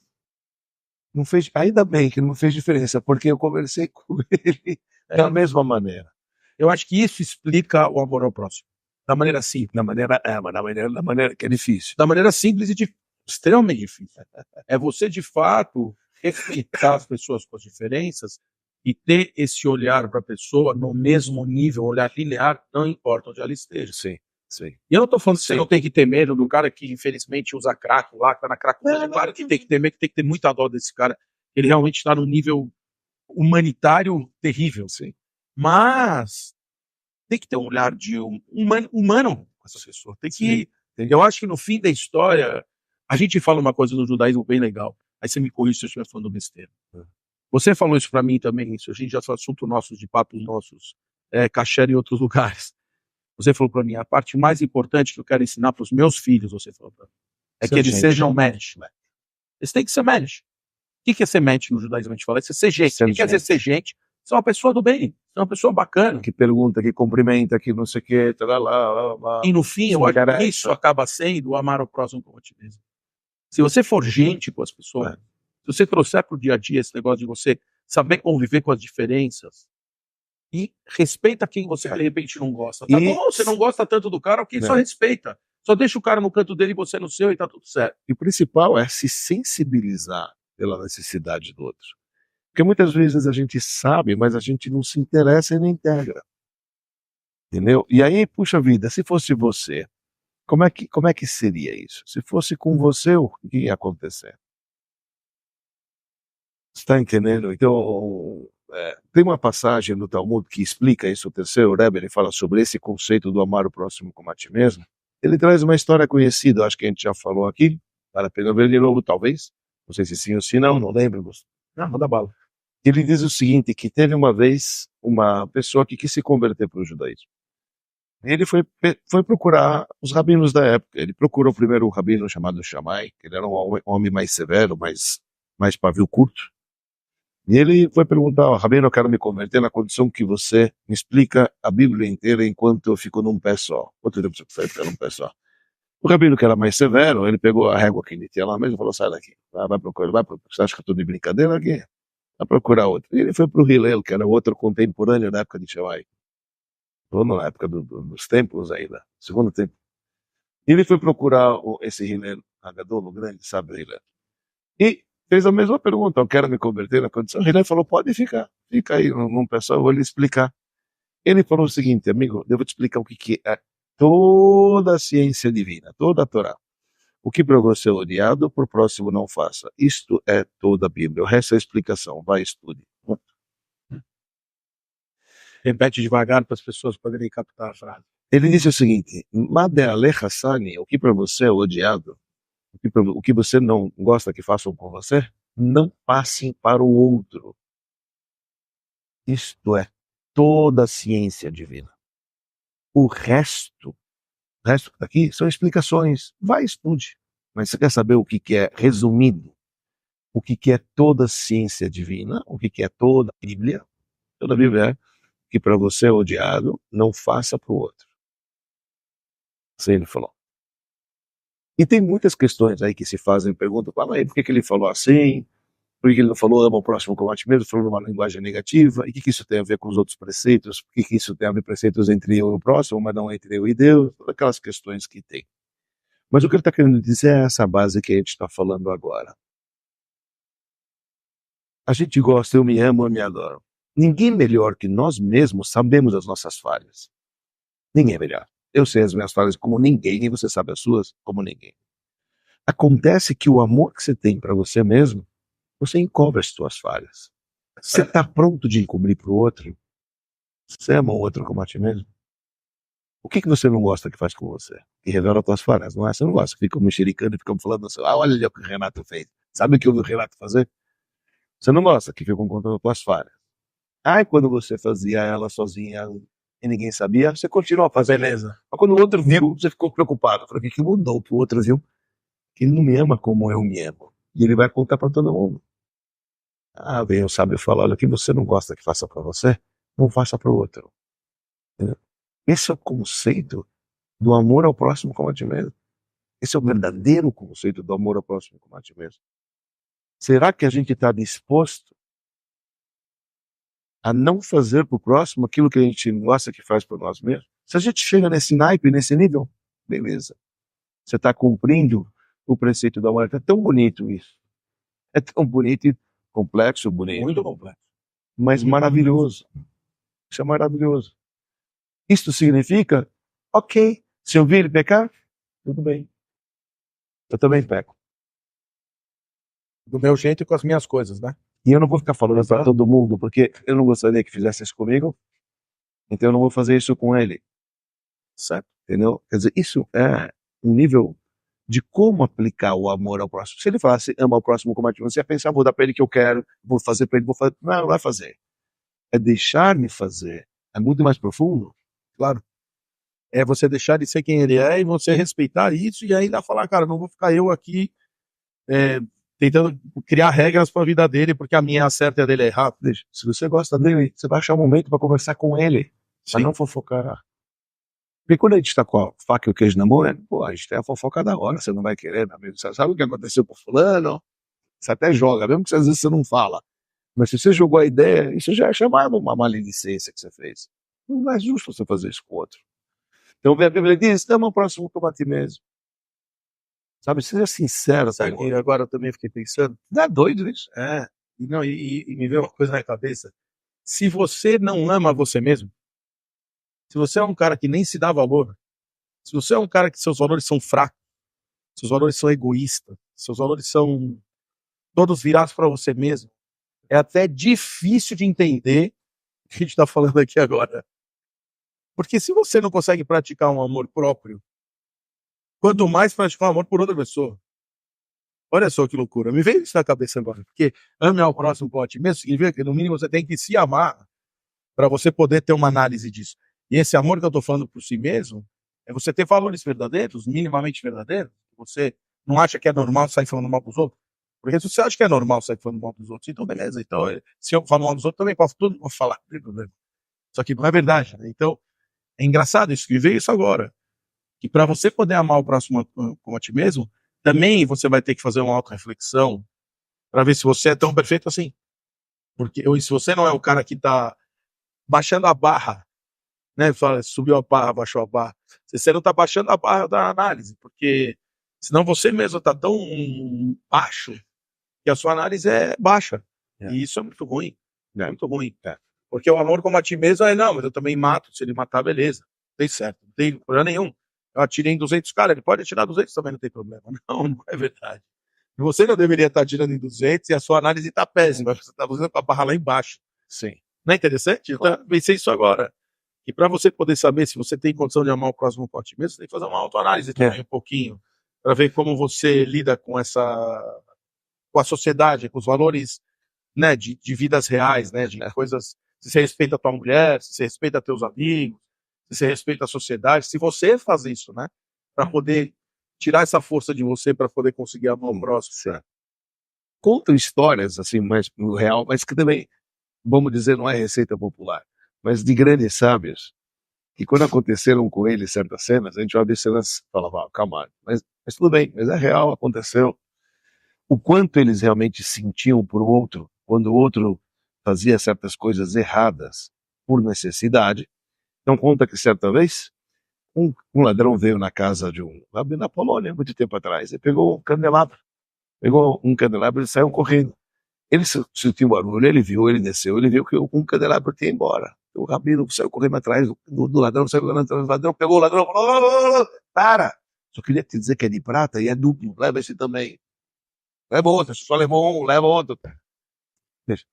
não fez, ainda bem que não fez diferença, porque eu conversei com ele da mesma maneira. Eu acho que isso explica o amor ao próximo. Da maneira simples. Da maneira que é difícil. Da maneira simples e extremamente difícil. É você, de fato, respeitar as pessoas com as diferenças e ter esse olhar para a pessoa no mesmo nível, olhar linear, não importa onde ela esteja. Sim. E eu não estou falando que você não tem que ter medo do cara que, infelizmente, usa crack lá, que está na cracolândia. Claro que tem que ter medo, que tem que ter muita dó desse cara. Ele realmente está num nível humanitário terrível. Mas tem que ter um olhar de humano com essa pessoa. Eu acho que no fim da história, a gente fala uma coisa no judaísmo bem legal. Aí você me corrige se eu estiver falando besteira. Você falou isso para mim também, isso. A gente já foi assunto nosso, de papos nossos, kasher em outros lugares. Você falou para mim, a parte mais importante que eu quero ensinar para os meus filhos, você falou para mim, é que eles sejam mensch. Eles têm que ser mensch. O que é ser mensch no judaísmo? A gente fala, é ser gente. O que quer dizer ser gente? Ser uma pessoa do bem, ser uma pessoa bacana. Que pergunta, que cumprimenta, que não sei o que, lá. E no fim, eu acho que isso acaba sendo amar o próximo como a ti mesmo. Se você for gente com as pessoas, se você trouxer para o dia a dia esse negócio de você saber conviver com as diferenças, e respeita quem você de repente não gosta. Tá bom, você não gosta tanto do cara, ok, só respeita. Só deixa o cara no canto dele e você no seu e tá tudo certo. E o principal é se sensibilizar pela necessidade do outro. Porque muitas vezes a gente sabe, mas a gente não se interessa e não integra. Entendeu? E aí, puxa vida, se fosse você, Como é que seria isso? Se fosse com você, o que ia acontecer? Está entendendo? Então, tem uma passagem no Talmud que explica isso, o terceiro Rebbe, ele fala sobre esse conceito do amar o próximo como a ti mesmo. Ele traz uma história conhecida, acho que a gente já falou aqui, vale a pena ver de novo, talvez. Não sei se sim ou se não lembro. Não, manda bala. Ele diz o seguinte, que teve uma vez uma pessoa que quis se converter para o judaísmo. Ele foi procurar os rabinos da época. Ele procurou primeiro um rabino chamado Shammai, que ele era um homem mais severo, mais pavio curto. E ele foi perguntar, rabino, eu quero me converter na condição que você me explica a Bíblia inteira enquanto eu fico num pé só. Quanto tempo você fica num pé só? O rabino, que era mais severo, ele pegou a régua que ele tinha lá mesmo e falou, sai daqui, vai procurar, você acha que eu estou de brincadeira aqui? Vai procurar outro. E ele foi para o Hillel, que era outro contemporâneo da época de Shammai. Na época dos templos ainda, segundo templo. E ele foi procurar esse Hillel, Agadol, o grande sábio Hillel. E fez a mesma pergunta, eu quero me converter na condição. O Hillel falou, pode ficar, fica aí, não pessoal, eu vou lhe explicar. Ele falou o seguinte, amigo, eu vou te explicar o que é toda a ciência divina, toda a Torá. O que para você é odiado, para o próximo não faça. Isto é toda a Bíblia. O resto é a explicação. Vai, estude. Repete devagar para as pessoas poderem captar a frase. Ele disse o seguinte, Madealecha Sani, o que para você é odiado, o que você não gosta que façam com você, não passem para o outro. Isto é toda a ciência divina. O resto que está aqui são explicações. Vai, estude. Mas você quer saber o que é resumido? O que é toda a ciência divina? O que é toda a Bíblia? Toda a Bíblia é que para você é odiado, não faça para o outro. Assim ele falou. E tem muitas questões aí que se fazem, perguntam, fala aí, por que ele falou assim? Por que ele não falou ama o próximo como a ti mesmo, falou numa linguagem negativa? E o que isso tem a ver com os outros preceitos? Por que isso tem a ver com preceitos entre eu e o próximo, mas não entre eu e Deus? Todas aquelas questões que tem. Mas o que ele está querendo dizer é essa base que a gente está falando agora. A gente gosta, eu me amo, eu me adoro. Ninguém melhor que nós mesmos sabemos as nossas falhas. Ninguém é melhor. Eu sei as minhas falhas como ninguém, e você sabe as suas como ninguém. Acontece que o amor que você tem para você mesmo, você encobre as suas falhas. Você está pronto de encobrir para o outro? Você ama o outro como a ti mesmo? O que você não gosta que faz com você? Que revela as tuas falhas, não é? Você não gosta, fica mexericando e fica falando assim, olha ali o que o Renato fez. Sabe o que eu vi o Renato fazer? Você não gosta que ficam contando as tuas falhas. Quando você fazia ela sozinha e ninguém sabia, você continuou a fazer. Beleza. Mas quando o outro viu, você ficou preocupado. Falei, o que mudou? Que o outro viu que ele não me ama como eu me amo. E ele vai contar para todo mundo. Vem o sábio falar, olha, o que você não gosta que faça para você, não faça para o outro. Entendeu? Esse é o conceito do amor ao próximo como a ti mesmo. Esse é o verdadeiro conceito do amor ao próximo como a ti mesmo. Será que a gente está disposto a não fazer para o próximo aquilo que a gente não gosta que faz para nós mesmos? Se a gente chega nesse naipe, nesse nível, beleza. Você está cumprindo o preceito do amor. É tão bonito isso. É tão bonito e complexo, bonito. Muito complexo. Mas maravilhoso. Isso é maravilhoso. Isto significa, ok, se eu vi ele pecar, tudo bem. Eu também peco. Do meu jeito e com as minhas coisas, né? E eu não vou ficar falando para todo mundo, porque eu não gostaria que fizesse isso comigo, então eu não vou fazer isso com ele. Certo? Entendeu? Quer dizer, isso é um nível de como aplicar o amor ao próximo. Se ele falasse, ama o próximo como a ti, você ia pensar, vou dar para ele que eu quero, vou fazer para ele, vou fazer. Não vai fazer. É deixar-me fazer. É muito mais profundo. Claro. É você deixar de ser quem ele é e você respeitar isso e ainda falar, cara, não vou ficar eu aqui tentando criar regras para a vida dele, porque a minha é a certa e a dele é errada. Se você gosta dele, você vai achar um momento para conversar com ele, para não fofocar. Porque quando a gente está com a faca e o queijo na mão, né? Pô, a gente tem a fofoca da hora, você não vai querer, meu amigo. Você sabe o que aconteceu com fulano? Você até joga, mesmo que às vezes você não fala. Mas se você jogou a ideia, isso já é chamado uma maledicência que você fez. Não é justo você fazer isso com o outro. Então a Bíblia diz, ama o próximo como a ti mesmo. Sabe, seja sincero. E agora eu também fiquei pensando. Não é doido isso? E me veio uma coisa na cabeça. Se você não ama você mesmo, se você é um cara que nem se dá valor, Se você é um cara que seus valores são fracos, seus valores são egoístas, seus valores são todos virados para você mesmo, é até difícil de entender o que a gente está falando aqui agora. Porque se você não consegue praticar um amor próprio, quanto mais praticar um amor por outra pessoa. Olha só que loucura. Me veio isso na cabeça agora. Porque ame ao próximo como a ti mesmo significa que, no mínimo, você tem que se amar para você poder ter uma análise disso. E esse amor que eu estou falando por si mesmo é você ter valores verdadeiros, minimamente verdadeiros. Você não acha que é normal sair falando mal dos outros? Porque se você acha que é normal sair falando mal dos outros, então beleza. Então, se eu falo mal dos outros, também posso tudo falar. Não tem problema. Só que não é verdade. Né? Então, é engraçado isso, que veio isso agora. Que para você poder amar o próximo como a ti mesmo, também você vai ter que fazer uma auto-reflexão para ver se você é tão perfeito assim. Porque ou se você não é o cara que está baixando a barra, né? Fala, subiu a barra, baixou a barra. Você não está baixando a barra da análise, porque senão você mesmo está tão baixo que a sua análise é baixa. E isso é muito ruim. É muito ruim. Porque o amor como a ti mesmo é, não, mas eu também mato. Se ele matar, beleza. Tem certo. Não tem problema nenhum. Eu atirei em 200 caras, ele pode atirar 200 também, não tem problema. Não, não é verdade. Você não deveria estar atirando em 200 e a sua análise está péssima. Você está fazendo com a barra lá embaixo. Sim. Não é interessante? Eu pensei isso agora. E para você poder saber se você tem condição de amar o próximo por ti mesmo, você tem que fazer uma autoanálise também um pouquinho, para ver como você lida com com a sociedade, com os valores, né, de vidas reais, né, de coisas. Se você respeita a tua mulher, se você respeita teus amigos, se você respeita a sociedade, se você faz isso, né, para poder tirar essa força de você para poder conseguir amar o próximo. Contam histórias assim mais no real, mas que também, vamos dizer, não é receita popular, mas de grandes sábios, que quando aconteceram com eles certas cenas, a gente olha as cenas e falava, calma, mas tudo bem, mas é real, aconteceu. O quanto eles realmente sentiam por outro, quando o outro fazia certas coisas erradas por necessidade. Então conta que certa vez um ladrão veio na casa de lá na Polônia, muito tempo atrás, e pegou um candelabro e saiu correndo. Ele sentiu um barulho, ele viu, ele desceu, ele viu que um candelabro tinha embora. O rabino saiu correndo atrás do ladrão, saiu correndo atrás do ladrão, pegou o ladrão, falou, para! Só queria te dizer que é de prata e é duplo, leva esse também. Leva outro, só levou um, leva outro. Veja,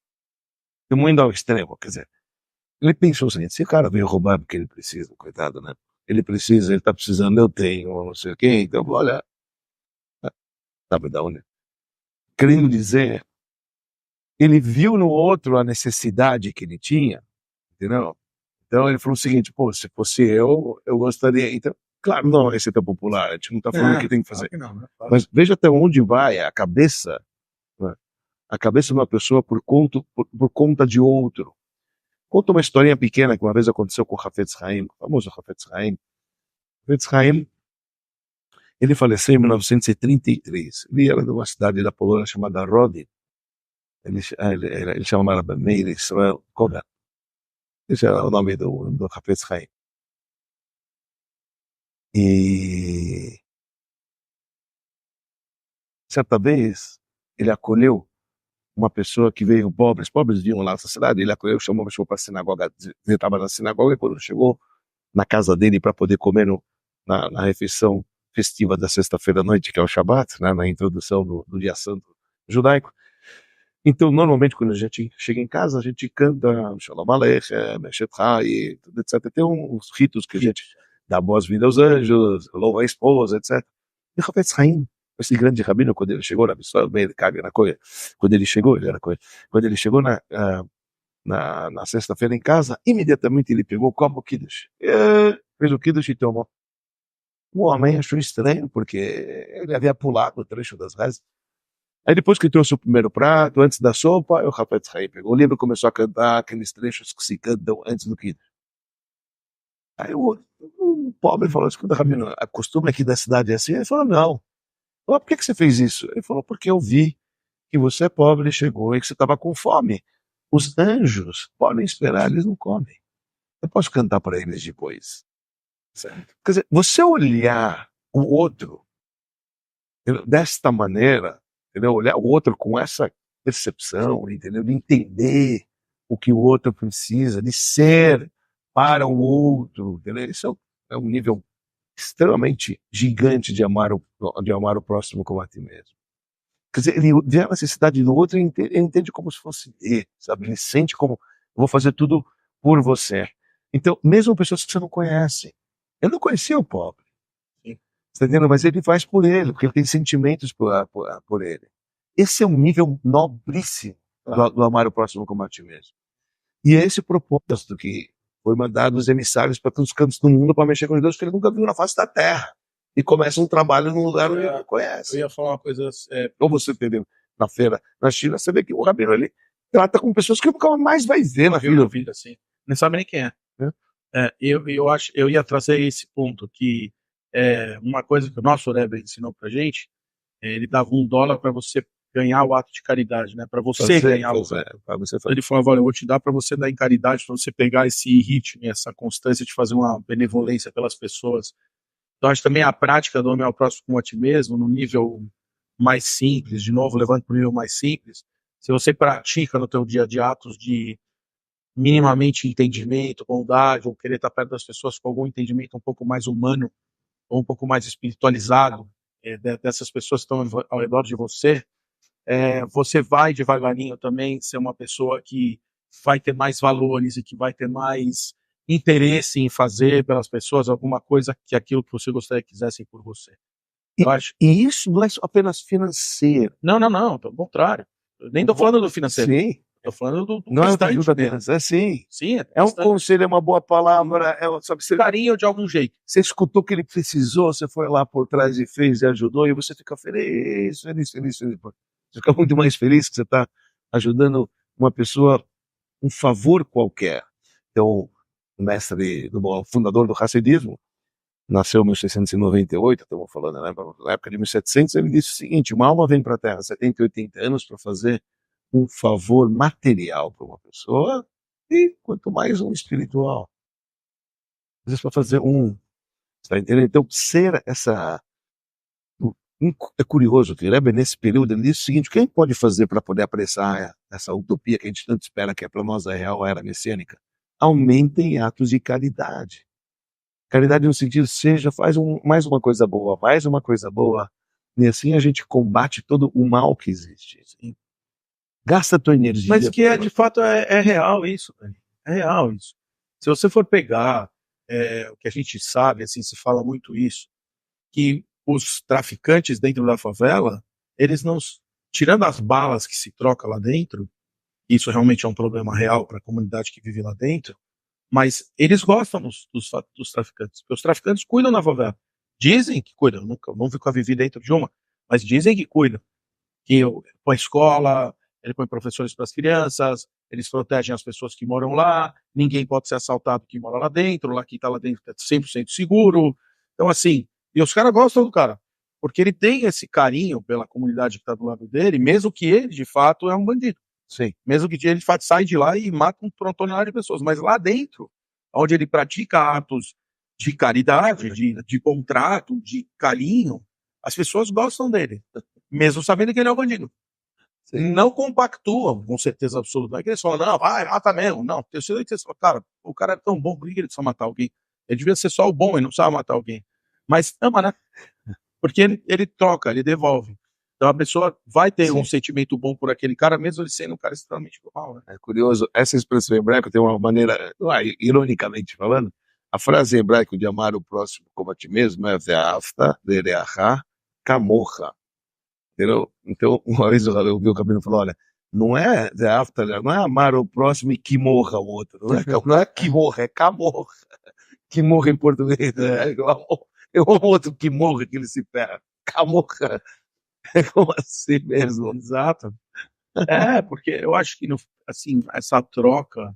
muito ao extremo, quer dizer, ele pensou o seguinte, se o cara veio roubar porque ele precisa, coitado, né? Ele precisa, ele tá precisando, eu tenho, não sei o quê, então, olha, sabe da onde? Querendo dizer, ele viu no outro a necessidade que ele tinha, entendeu? Então ele falou o seguinte, pô, se fosse eu gostaria, então, claro, não é uma receita popular, a gente não tá falando o que tem que fazer, Claro que não, né? mas veja até onde vai a cabeça, né? A cabeça de uma pessoa por conta de outro. Conta uma historinha pequena que uma vez aconteceu com o Hafetz Haim, o famoso Hafetz Haim. Hafetz Haim, ele faleceu em 1933. Ele era de uma cidade da Polônia chamada Rodin. Ele chamava Meir Israel Kogan. Esse era o nome do Hafetz Haim. E certa vez ele acolheu uma pessoa que veio pobres vinham lá nessa cidade, ele acolheu, chamou para a sinagoga, ele estava na sinagoga e quando chegou na casa dele para poder comer na refeição festiva da sexta-feira à noite, que é o Shabat, né, na introdução do dia santo judaico. Então, normalmente, quando a gente chega em casa, a gente canta Shalom Aleichem, Meshet Chai, etc. Tem uns ritos que a gente dá boas-vindas aos anjos, louva a esposa, etc. E o Hafetz Haim, esse grande rabino, quando ele chegou na missão, quando ele chegou, quando ele chegou na sexta-feira em casa, imediatamente ele pegou o copo Kiddush, fez o Kiddush e tomou. O homem achou estranho, porque ele havia pulado o trecho das rezas. Aí depois que trouxe o primeiro prato, antes da sopa, o Hafetz Haim pegou o livro e começou a cantar aqueles trechos que se cantam antes do Kiddush. Aí o pobre falou, escuta, rabino, a costume aqui da cidade é assim? Ele falou, não. Falou, por que você fez isso? Ele falou, porque eu vi que você é pobre, chegou e que você estava com fome. Os anjos podem esperar, eles não comem. Eu posso cantar para eles depois. Certo? Quer dizer, você olhar o outro desta maneira, entendeu? Olhar o outro com essa percepção, entendeu? De entender o que o outro precisa, de ser para o outro, entendeu? Isso é um nível extremamente gigante de amar o próximo como a ti mesmo. Quer dizer, ele vê a necessidade do outro e entende como se fosse dele, sabe? Ele sente como, eu vou fazer tudo por você. Então, mesmo pessoas que você não conhece. Eu não conhecia o pobre. Sim. Você tá entendendo? Mas ele faz por ele, porque ele tem sentimentos por ele. Esse é um nível nobríssimo do amar o próximo como a ti mesmo. E é esse o propósito que foi mandado os emissários para todos os cantos do mundo para mexer com Deus, que ele nunca viu na face da terra. E começa um trabalho num lugar onde ele não conhece. Eu ia falar uma coisa. Ou você entendeu? Na feira, na China, você vê que o rabino ele trata com pessoas que nunca mais vai ver na vida. Assim. Não sabe nem quem é. É. Eu ia trazer esse ponto, que uma coisa que o nosso Rebbe ensinou pra gente, ele dava $1 para você ganhar o ato de caridade, né? Para você ganhar o Ele falava, olha, eu vou te dar para você dar em caridade, para você pegar esse ritmo, essa constância de fazer uma benevolência pelas pessoas. Então, acho também a prática do amar ao próximo como a ti mesmo, no nível mais simples, de novo, levando para o nível mais simples, se você pratica no teu dia a dia atos de minimamente entendimento, bondade, ou querer estar perto das pessoas com algum entendimento um pouco mais humano, ou um pouco mais espiritualizado, dessas pessoas que estão ao redor de você, você vai devagarinho também ser uma pessoa que vai ter mais valores e que vai ter mais interesse em fazer pelas pessoas alguma coisa que aquilo que você gostaria que quisessem por você. E isso não é apenas financeiro. Não, pelo contrário. Eu nem estou falando do financeiro. Sim. Estou falando do não restante é ajuda apenas, sim. Sim, é um conselho, é uma boa palavra, sabe, carinho de algum jeito. Você escutou o que ele precisou, você foi lá por trás e fez e ajudou, e você fica feliz. Você fica muito mais feliz que você está ajudando uma pessoa, um favor qualquer. Então, o mestre, o fundador do Hassidismo, nasceu em 1698, estamos falando, né, na época de 1700, ele disse o seguinte: uma alma vem para a Terra 70 e 80 anos para fazer um favor material para uma pessoa, e quanto mais um espiritual. Às vezes para fazer está entendendo? Então, ser essa... É curioso que Rebbe, nesse período, ele diz o seguinte: quem pode fazer para poder apressar essa utopia que a gente tanto espera, que é para nós a real era messiânica? Aumentem atos de caridade. Caridade no sentido, faz mais uma coisa boa, e assim a gente combate todo o mal que existe. Assim. Gasta a tua energia. Mas que de fato é real isso, Dani. É real isso. Se você for pegar o que a gente sabe, assim, se fala muito isso, que os traficantes dentro da favela, eles não, tirando as balas que se troca lá dentro, isso realmente é um problema real para a comunidade que vive lá dentro, mas eles gostam dos traficantes, porque os traficantes cuidam da favela. Dizem que cuidam, nunca vivi dentro de uma, mas dizem que cuidam. Que põe escola, ele põe professores para as crianças, eles protegem as pessoas que moram lá, ninguém pode ser assaltado que mora lá dentro, lá que está lá dentro é 100% seguro. Então, assim, e os caras gostam do cara, porque ele tem esse carinho pela comunidade que está do lado dele, mesmo que ele, de fato, é um bandido. Sim. Mesmo que ele sai de lá e mata uma tonelada de pessoas. Mas lá dentro, onde ele pratica atos de caridade, de bom trato, de carinho, as pessoas gostam dele, mesmo sabendo que ele é um bandido. Sim. Não compactuam, com certeza absoluta. Não é que eles falam, não, vai, mata mesmo. Não, tem certeza que eles falam, cara, o cara é tão bom, por que ele precisa matar alguém? Ele devia ser só o bom, ele não precisava matar alguém. Mas ama, né? Porque ele troca, ele devolve. Então a pessoa vai ter um sentimento bom por aquele cara, mesmo ele sendo um cara extremamente mal. Né? É curioso, essa expressão hebraica tem uma maneira, ironicamente falando, a frase hebraica de amar o próximo como a ti mesmo é ve'afta ve'reacha kamocha. Entendeu? Então, uma vez eu vi o Cabino falou, olha, não é ve'afta, não é amar o próximo e que morra o outro, não é que morra, é camorra. Que morra em português, né? Eu amo outro que morra, que ele se ferra. Camorra. É como assim mesmo. Exato. Porque eu acho que, assim, essa troca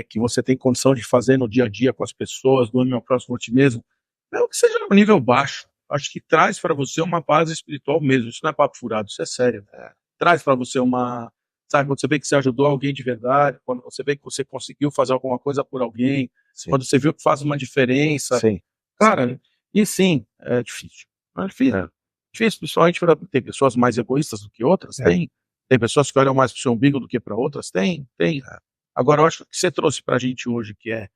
que você tem condição de fazer no dia a dia com as pessoas, do meu próximo a ti mesmo, mesmo que seja no nível baixo, acho que traz para você uma paz espiritual mesmo. Isso não é papo furado, isso é sério. Traz para você sabe, quando você vê que você ajudou alguém de verdade, quando você vê que você conseguiu fazer alguma coisa por alguém, sim. Quando você viu que faz uma diferença. Sim. Cara, e sim, é difícil. É difícil. Difícil, principalmente tem pessoas mais egoístas do que outras, tem pessoas que olham mais para o seu umbigo do que para outras, tem. Agora, eu acho que você trouxe para a gente hoje, que é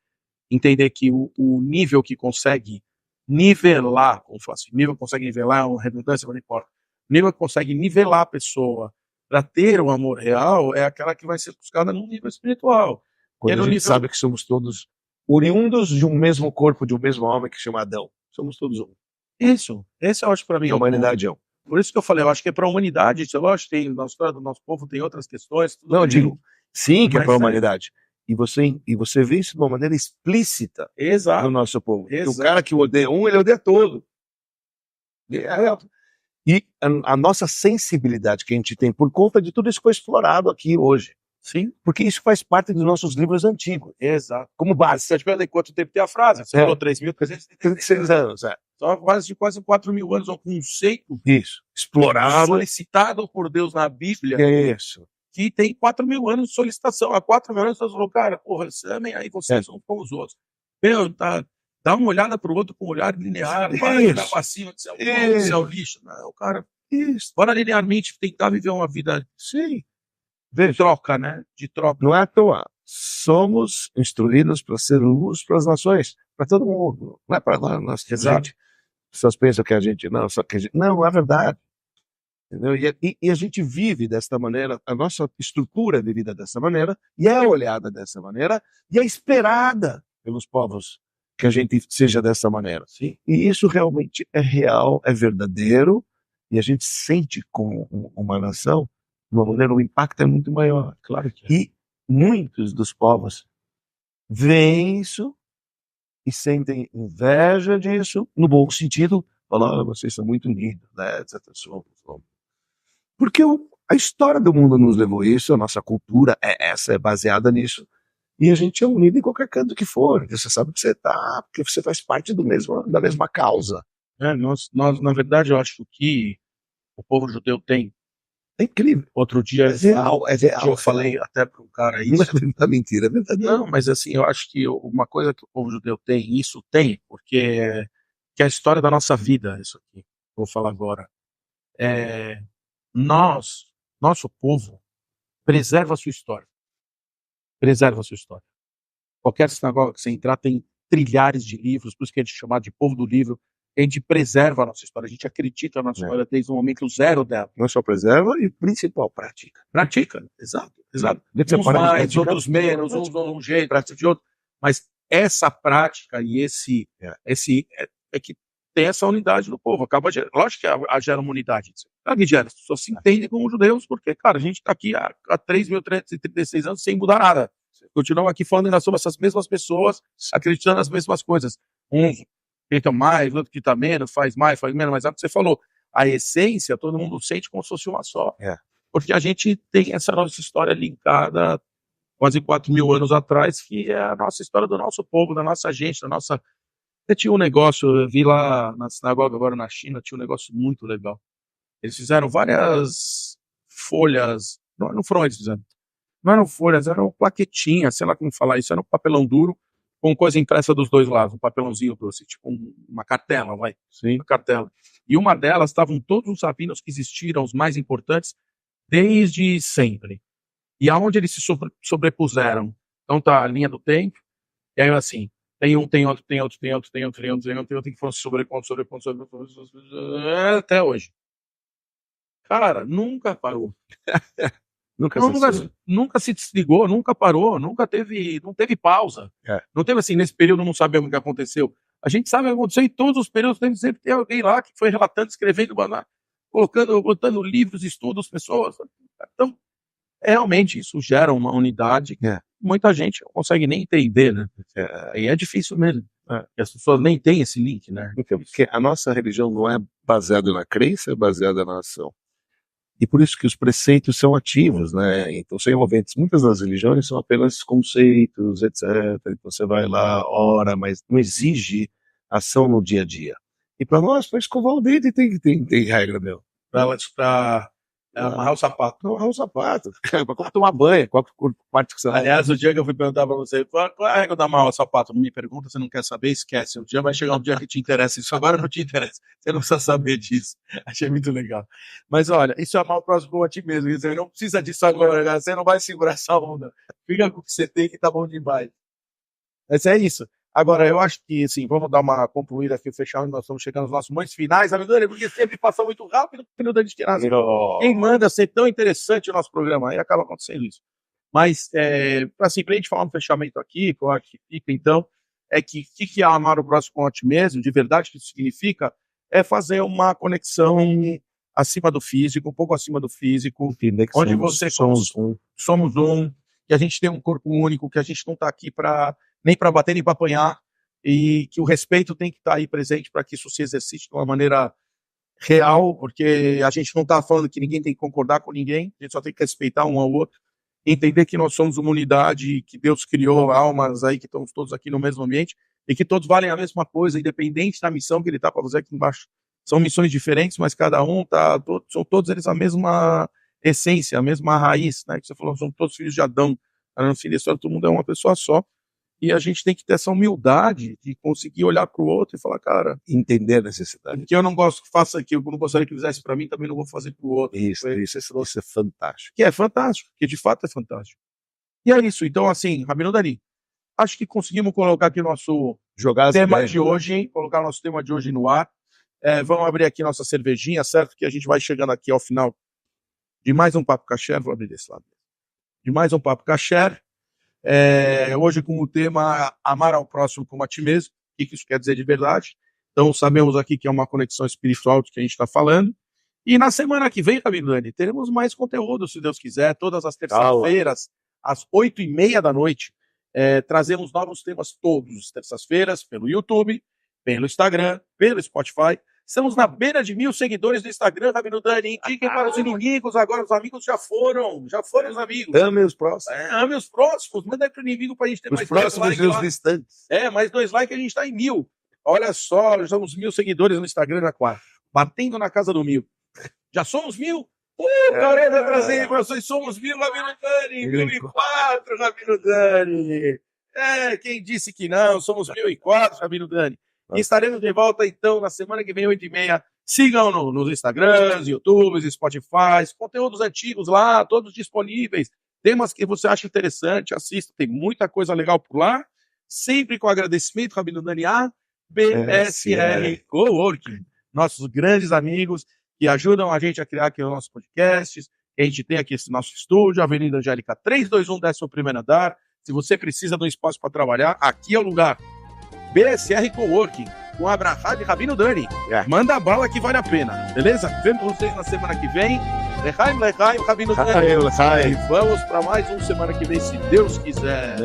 entender que o nível que consegue nivelar, como fala assim, nível que consegue nivelar, é uma redundância, mas não importa. O nível que consegue nivelar a pessoa para ter o amor real é aquela que vai ser buscada num nível espiritual. Quando é a no gente nível- sabe que somos todos oriundos de um mesmo corpo, de um mesmo homem que chama Adão. Somos todos um. Isso, esse eu acho para mim E é a o ponto. humanidade é um. Por isso que eu falei, eu acho que é para a humanidade, isso eu acho que tem, na história do nosso povo tem outras questões. tudo Não, eu bem. digo, sim, que é Mas para a é- humanidade. E você vê isso de uma maneira explícita no Exato. nosso povo. Porque o Exato. cara que odeia um, ele odeia todo. E a nossa sensibilidade que a gente tem por conta de tudo isso foi explorado aqui hoje. Sim, Porque isso faz parte dos nossos livros antigos. exato. Como base. Você pergunta quanto tempo tem a frase? Você É. falou 3.336 36 anos, é. Só quase 4.000 anos, um conceito Isso. Explorado. solicitado por Deus na Bíblia, Isso. que tem 4.000 anos de solicitação. Há 4.000 anos Deus falou, cara, porra, amem aí vocês uns com os outros. Meu, dá uma olhada pro outro com um olhar linear, para de olhar pra cima, que você é um bom, você é um lixo. Não, cara, Isso. bora linearmente tentar viver uma vida Sim. de troca, né? De troca. Não é à toa. Somos instruídos para ser luz para as nações, para todo mundo. Não é para nós. Exato. Gente, as pessoas pensam que a gente não, só que a gente, não é verdade. Entendeu? E a gente vive desta maneira, a nossa estrutura é vivida dessa maneira, e é olhada dessa maneira, e é esperada pelos povos que a gente seja dessa maneira. Sim. E isso realmente é real, é verdadeiro, e a gente sente como uma nação, de uma maneira, o impacto é muito maior. Claro que é. E muitos dos povos veem isso e sentem inveja disso, no bom sentido, falam, vocês são muito unidos, né, etc. Porque a história do mundo nos levou a isso, a nossa cultura é baseada nisso, e a gente é unido em qualquer canto que for. Você sabe que você está, porque você faz parte da mesma causa. Nós, na verdade, eu acho que o povo judeu tem. É incrível. Outro dia, É real. eu falei até para um cara Não isso. é mentira, é verdade. Não, mas assim, eu acho que uma coisa que o povo judeu tem, isso tem, porque que é a história da nossa vida, isso aqui, vou falar agora. Nosso povo, preserva a sua história. Preserva a sua história. Qualquer sinagoga que você entrar tem trilhares de livros, por isso que a gente chama de povo do livro. A gente preserva a nossa história, a gente acredita na nossa história desde o momento zero dela. Não só preserva e, principal, pratica. Pratica, exato. Uns mais, outros menos, uns de um jeito, pratica de outro. Mas essa prática e é que tem essa unidade no povo. Lógico que gera uma unidade. Claro que gera, as pessoas se entendem como judeus, porque, cara, a gente está aqui há 3.336 anos sem mudar nada. Continuamos aqui falando ainda sobre essas mesmas pessoas, acreditando nas mesmas coisas. Uns acreditam mais, outros acreditam menos, faz mais, faz menos, mas é o que você falou. A essência, todo mundo sente como se fosse uma só. Porque a gente tem essa nossa história linkada quase 4.000 anos atrás, que é a nossa história do nosso povo, da nossa gente, da nossa... Eu tinha um negócio, eu vi lá na sinagoga agora na China, tinha um negócio muito legal. Eles fizeram várias folhas, não foram eles fizeram, não eram folhas, eram plaquetinhas, sei lá como falar isso, era um papelão duro, com coisa impressa dos dois lados, um papelãozinho doce, tipo uma cartela, vai. Sim. Uma cartela. E uma delas estavam todos os rabinos que existiram, os mais importantes, desde sempre. E aonde eles se sobrepuseram. Então tá a linha do tempo, e aí assim, tem outro, tem outro, que foram se sobrepondo, até hoje. Cara, nunca parou. Nunca se desligou, nunca parou, não teve pausa. Não teve assim, nesse período não sabemos o que aconteceu. A gente sabe o que aconteceu em todos os períodos, sempre tem alguém lá que foi relatando, escrevendo, botando livros, estudos, pessoas. Então, realmente, isso gera uma unidade que muita gente não consegue nem entender, né? E é difícil mesmo. As pessoas nem têm esse link, né? Porque a nossa religião não é baseada na crença, é baseada na ação. E por isso que os preceitos são ativos, né? Então, são envolventes. Muitas das religiões são apenas conceitos, etc. Então, você vai lá, ora, mas não exige ação no dia a dia. E para nós, para escovar o dente tem regra, meu. Para amarrar o sapato. Amarrar o sapato. Para tomar banho, qual parte que você vai. Aliás, o dia que eu fui perguntar para você, qual é a regra da amarrar o sapato? Não me pergunta, você não quer saber, esquece. Um dia vai chegar um dia que te interessa. Isso agora não te interessa. Você não precisa saber disso. Achei muito legal. Mas olha, isso é amar o próximo a ti mesmo. Você não precisa disso agora, cara. Você não vai segurar essa onda. Fica com o que você tem que tá bom demais. Mas é isso. Agora, eu acho que, assim, vamos dar uma concluída aqui, fechar, nós estamos chegando aos nossos momentos finais, amigo Dani, porque sempre passa muito rápido, o Dani Esquenazi. Quem manda ser tão interessante o nosso programa, aí acaba acontecendo isso. Mas, assim, pra gente falar um fechamento aqui, que eu acho que fica, então, é que o que é amar o próximo com ti mesmo, de verdade, o que isso significa, é fazer uma conexão acima do físico, um pouco acima do físico, Entender que onde somos um. somos um, que a gente tem um corpo único, que a gente não está aqui nem para bater nem para apanhar, e que o respeito tem que estar aí presente para que isso se exercite de uma maneira real, porque a gente não está falando que ninguém tem que concordar com ninguém, a gente só tem que respeitar um ao outro, entender que nós somos uma unidade, que Deus criou almas aí, que estamos todos aqui no mesmo ambiente, e que todos valem a mesma coisa, independente da missão que ele está para fazer aqui embaixo. São missões diferentes, mas cada um são todos eles a mesma essência, a mesma raiz, né? Que você falou, somos todos filhos de Adão, no fim da história todo mundo é uma pessoa só, e a gente tem que ter essa humildade de conseguir olhar para o outro e falar, cara, Entender a necessidade. que eu não gosto que faça aqui, eu não gostaria que fizesse para mim, também não vou fazer para o outro. Isso é fantástico. Que é fantástico, que de fato é fantástico. E é isso, então assim, Rabino Dani, acho que conseguimos colocar aqui nosso tema de hoje, hein? Colocar nosso tema de hoje no ar. Vamos abrir aqui nossa cervejinha, certo? Que a gente vai chegando aqui ao final de mais um Papo Kasher. Vou abrir desse lado. De mais um Papo Kasher. Hoje com o tema amar ao próximo como a ti mesmo. O que isso quer dizer de verdade? Então sabemos aqui que é uma conexão espiritual do que a gente está falando. E na semana que vem, Rabino Dani, teremos mais conteúdo, se Deus quiser, todas as terças-feiras, às 20h30 da noite. Trazemos novos temas todas as terças-feiras, pelo YouTube, pelo Instagram, pelo Spotify. Estamos na beira de 1.000 seguidores no Instagram, Rabino Dani. Indiquem para os inimigos, agora os amigos já foram os amigos. Ame os próximos. Ame os próximos, manda para o inimigo para a gente ter Os mais próximos e os lá. distantes. Mais 2 likes, a gente está em 1.000. Olha só, já somos 1.000 seguidores no Instagram na quarta. Batendo na casa do 1.000. Já somos 1.000? Caramba, prazer, vocês somos 1.000, Rabino Dani. 1.004, Rabino Dani. Quem disse que não, somos 1.004, Rabino Dani. E estaremos de volta, então, na semana que vem, 8h30. Sigam nos Instagrams, YouTubes, Spotify, conteúdos antigos lá, todos disponíveis. Temas que você acha interessante, assista, tem muita coisa legal por lá. Sempre com agradecimento, Rabino Dani, a BSR Coworking. Nossos grandes amigos que ajudam a gente a criar aqui os nossos podcasts. A gente tem aqui esse nosso estúdio, Avenida Angélica 321, 11º andar. Se você precisa de um espaço para trabalhar, aqui é o lugar. BSR Coworking, com a Abraham de Rabino Dani. Manda a bala que vale a pena, beleza? Vemos vocês na semana que vem. Lechaim, Rabino Dani. E vamos para mais uma semana que vem, se Deus quiser.